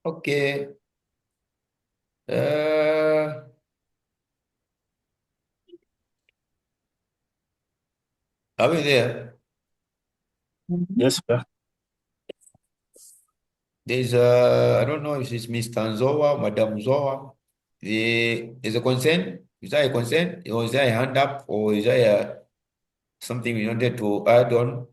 Okay. Are we there? Yes, sir. There's I don't know if it's Mr. Nzoa, Madam Zoa. There's a concern. Is that a concern? Or is that a hand up? Or is that something we wanted to add on?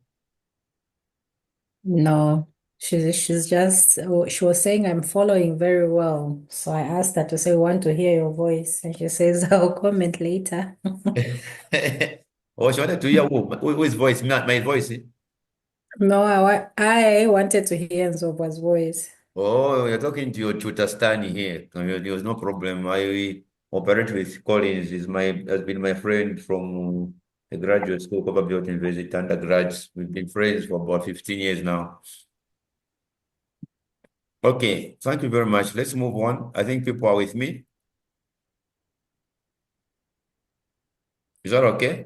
No, she's just she was saying I'm following very well. So I asked her to say, want to hear your voice, and she says I'll comment later. Or she wanted to hear whose voice? Not my voice. Eh? No, I wanted to hear Nzoba's voice. Oh, you're talking to your tutor Stanley here. There was no problem. I operate with Collins. Has been my friend from the graduate school, Copperfield University undergrads. We've been friends for about 15 years now. Okay, thank you very much. Let's move on. I think people are with me. Is that okay?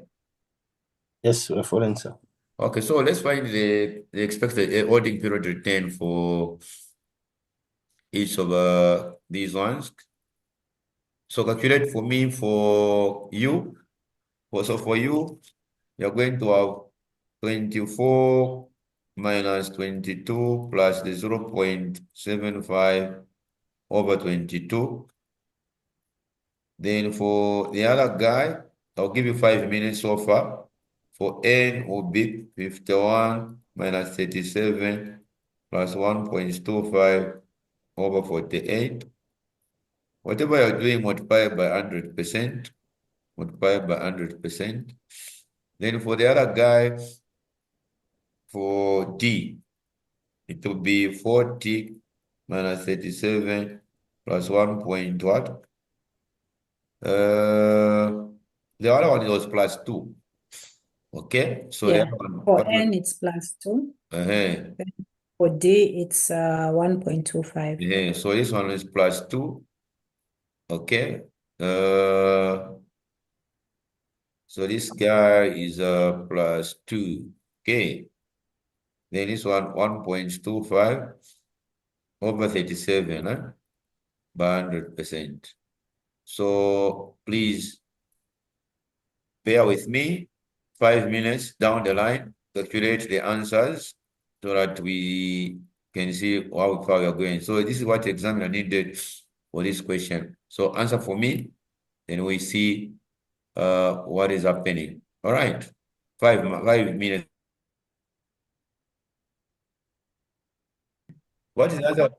Yes, we're following, sir. Okay, so let's find the expected holding period return for each of these ones. So calculate for me for you. So for you, you're going to have 24 minus 22 plus the 0.75 over 22. Then for the other guy, I'll give you 5 minutes so far. For N will be 51 minus 37 plus 1.25 over 48. Whatever you're doing, multiply by 100%. Multiply by 100%. Then for the other guy, for D, it will be 40 minus 37 plus 1 point what? The other one was plus 2. Okay, so the Yeah, other one. for N it's +2. For D it's 1.25. Yeah, so this one is plus 2. Okay. So this guy is plus 2. Okay. Then this one 1.25 over 37, huh? By 100%. So please bear with me. 5 minutes down the line, calculate the answers so that we can see how far we are going. So this is what the examiner needed for this question. So answer for me, then we see what is happening. All right, 5 minutes. What is the answer?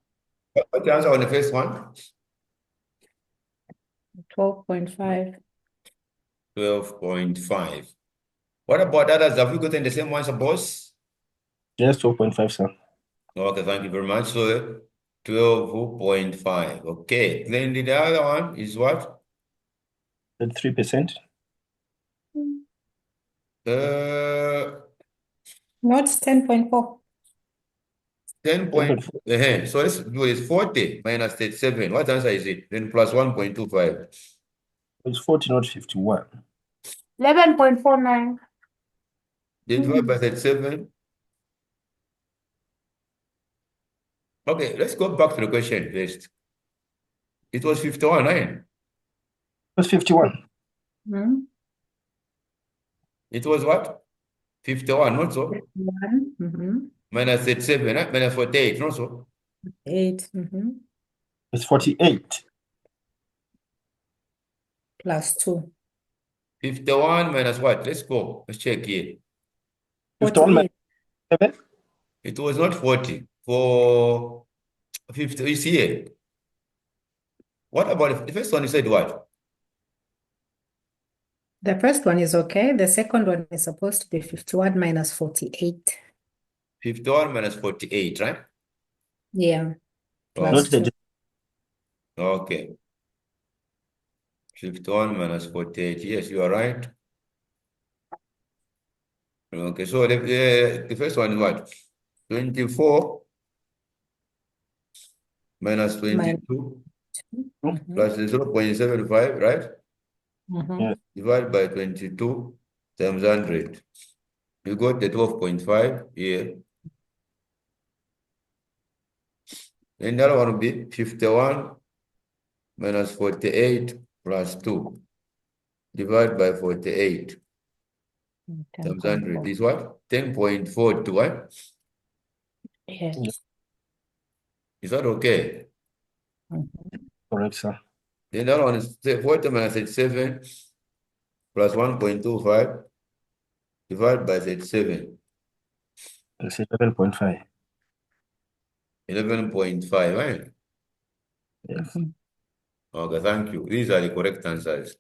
What's the answer on the first one? 12.5. 12.5. What about others? Have you gotten the same answer, boss? Yes, 12.5, sir. Okay, thank you very much. So 12.5. Okay. Then the other one is what? 3%. Not 10.4. 10 point, so let's do is 40 minus 37. What answer is it? Then plus 1.25. It's 40, not 51. 11.49. Then divide by 37. Okay, let's go back to the question first. It was 51, right? It's 51. Hmm? It was what? 51, not so? 1. Mm-hmm. Minus 37, right? Minus 48, not so? 8. Mm-hmm. It's 48. Plus 2. 51 minus what? Let's go. Let's check here. 51 minus 7. It was not 40. For 50, you see here. What about the first one? You said what? The first one is okay. The second one is supposed to be 51 minus 48. 51 minus 48, right? Yeah. Oh, Plus Not 2. the okay. 51 minus 48. Yes, you are right. Okay, so the first one is what? 24 minus 22 Mhm. plus 0.75, right? Mhm. Yeah. Divided by 22 times 100. You got the 12.5 here. And the other one will be 51 minus 48 plus 2 divided by 48 times 100 is what? 10.4 to what? Yes. Is that okay? correct, sir. Then the other one is 40 minus 37 plus 1.25 divided by 37. It's 11.5. 11.5, right? Yes. Mhm. Okay, thank you. These are the correct answers.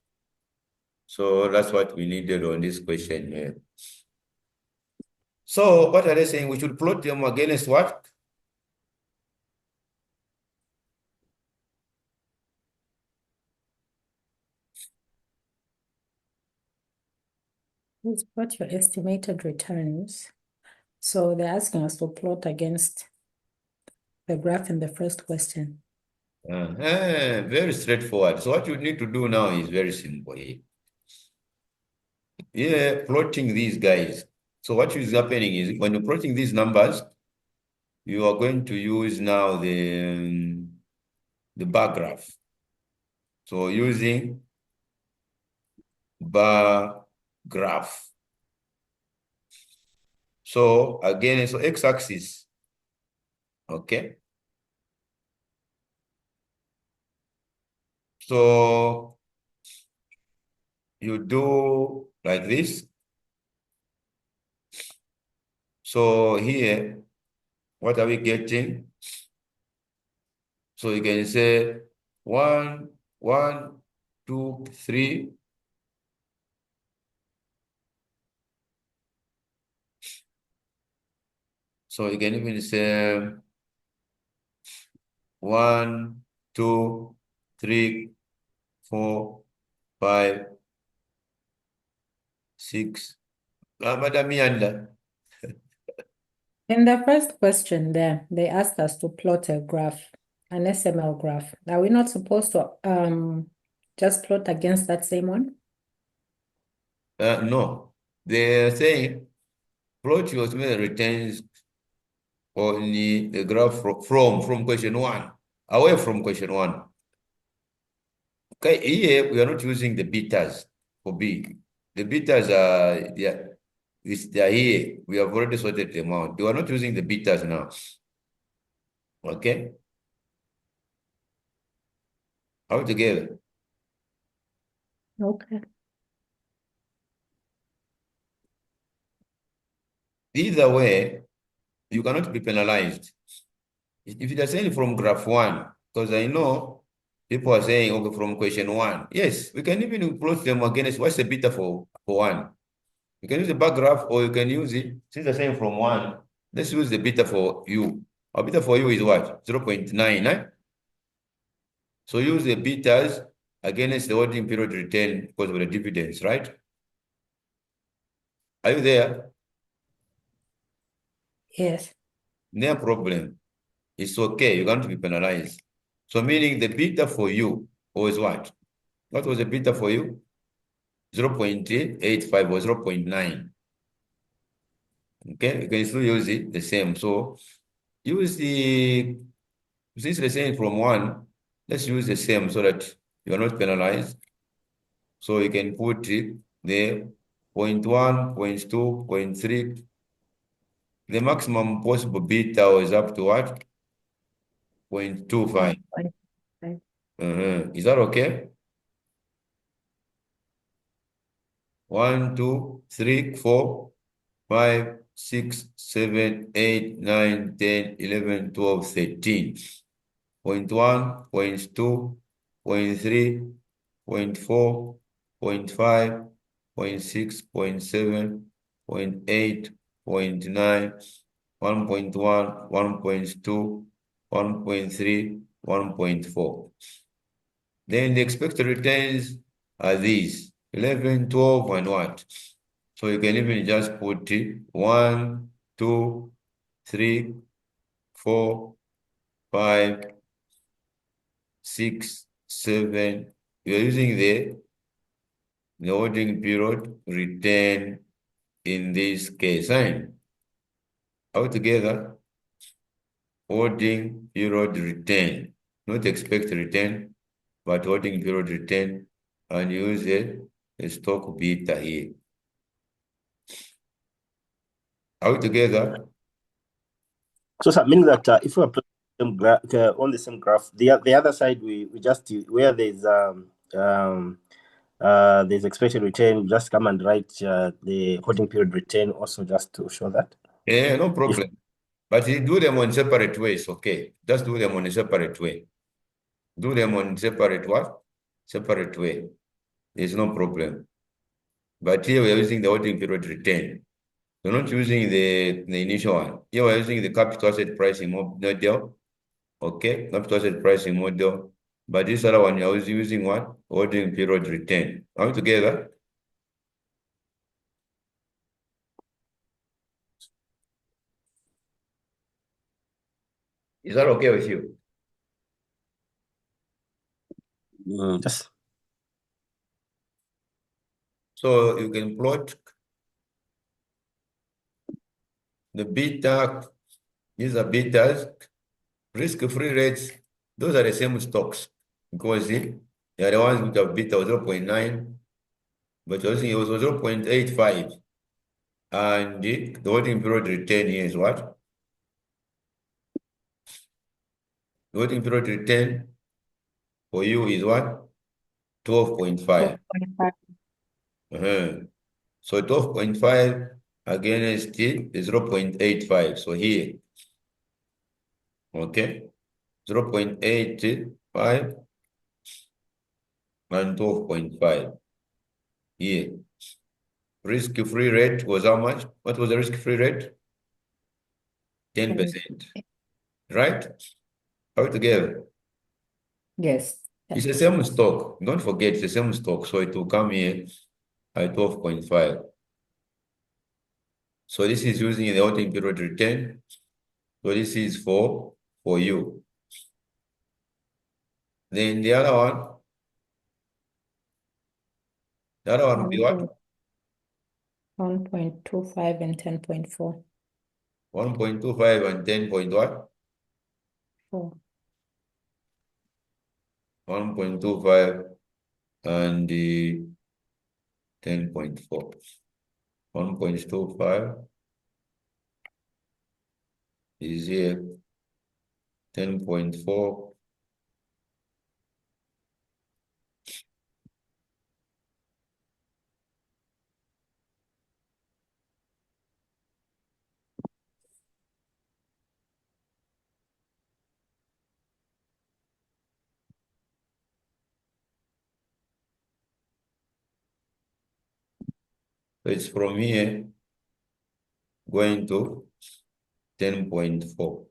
So that's what we needed on this question here. So what are they saying? We should plot them against what? Please plot your estimated returns. So they're asking us to plot against the graph in the first question. Very straightforward. So what you need to do now is very simple here. Yeah, plotting these guys. So what is happening is when you're plotting these numbers, you are going to use now the bar graph. So using bar graph. So again, so x-axis, okay? So you do like this. So here, what are we getting? So you can say 1, 1, 2, 3. So you can even say 1, 2, 3, 4, 5, 6. Madam Yanda. In the first question there, they asked us to plot a graph, an SML graph. Are we not supposed to just plot against that same one? No, they're saying plot your estimated returns only the graph from question 1, away from question 1. Okay, here we are not using the betas for B. The betas are they are here. We have already sorted them out. We are not using the betas now. Okay? All together. Okay. Either way, you cannot be penalized. If it is saying from graph 1, because I know people are saying, okay, from question 1. Yes, we can even plot them against what's the beta for 1. You can use the bar graph or you can use it, since they're saying from 1, let's use the beta for U. Our beta for U is what? 0.9, eh? So use the betas against the holding period return because of the dividends, right? Are you there? Yes. No problem. It's okay. You're going to be penalized. So meaning the beta for you was what? What was the beta for you? 0.85 or 0.9. Okay, you can still use it the same. So use since the same from 1, let's use the same so that you are not penalized. So you can put it there, 0.1, 0.2, 0.3. The maximum possible beta was up to what? 0.25. 1.5. Is that okay? 1, 2, 3, 4, 5, 6, 7, 8, 9, 10, 11, 12, 13. 0.1, 0.2, 0.3, 0.4, 0.5, 0.6, 0.7, 0.8, 0.9, 1.1, 1.2, 1.3, 1.4. Then the expected returns are these 11, 12, and what? So you can even just put 1, 2, 3, 4, 5, 6, 7. You're using the holding period return in this case sign. Altogether, holding period return, not expect return, but holding period return, and use a stock beta here. Altogether, So that means that if we apply on the same graph, the other side we just where there's expected return, just come and write the holding period return also just to show that. yeah, no problem. But you do them on separate ways, okay? Just do them on a separate way. Do them on separate what? Separate way. There's no problem. But here we are using the holding period return. We're not using the initial one. Here we're using the capital asset pricing model. Okay, capital asset pricing model. But this other one, you're using what? Holding period return. Are we together? Is that okay with you? Yes. So you can plot the beta. These are betas. Risk-free rates, those are the same stocks because they are the ones which have beta of 0.9, but also it was 0.85. And the holding period return here is what? The holding period return for you is what? 12.5. 12.5. So 12.5 against the 0.85. So here, okay, 0.85 and 12.5 here. Risk-free rate was how much? What was the risk-free rate? 10%, right? All together. Yes. It's the same stock. Don't forget, it's the same stock. So it will come here at 12.5. So this is using the holding period return. So this is for you. Then the other one will be what? 1.25 and 10.4. 1.25 and 10 point what? 4. 1.25 and 10.4. 1.25 is here. 10.4 So it's from here going to 10.4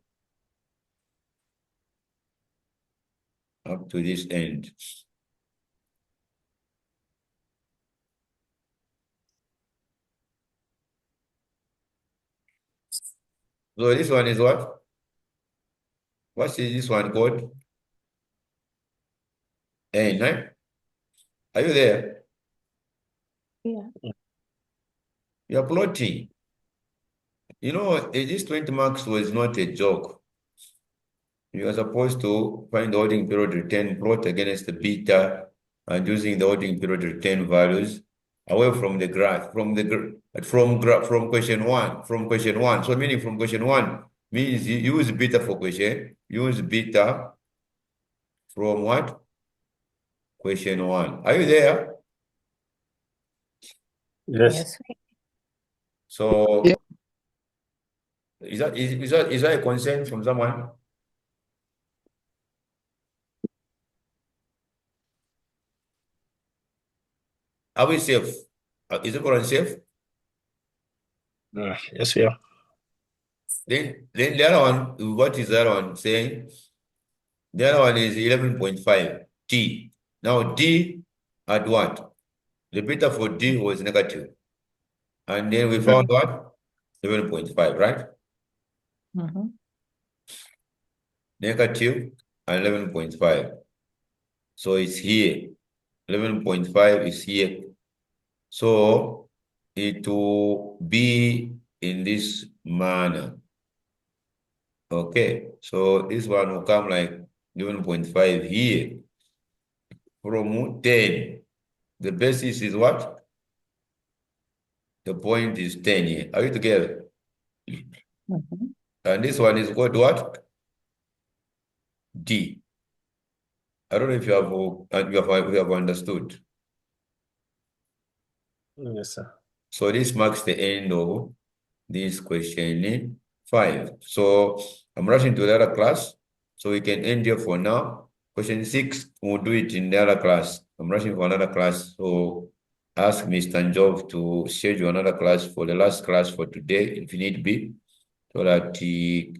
up to this end. So this one is what? What is this one called? N, right? Are you there? Yeah. You're plotting. You know, this 20 marks was not a joke. You are supposed to find the holding period return, plot against the beta, and using the holding period return values away from the graph, from question one, So meaning from question one means you use beta for question, use beta from what? Question one. Are you there? Yes. Yes. So Yeah. is that a concern from someone? Are we safe? Is it current safe? Yes, we are. Then the other one, what is the other one saying? The other one is 11.5 D. Now D at what? The beta for D was negative. And then we found what? 11.5, right? Mm-hmm. Negative and 11.5. So it's here. 11.5 is here. So it will be in this manner. Okay, so this one will come like 11.5 here. From 10. The basis is what? The point is 10 here. Are you together? Mm-hmm. And this one is called what? D. I don't know if you have understood. Yes, sir. So this marks the end of this question 5. So I'm rushing to the other class, so we can end here for now. Question 6, we'll do it in the other class. I'm rushing for another class, so ask Mr. Njov to schedule another class for the last class for today, if need be, so that he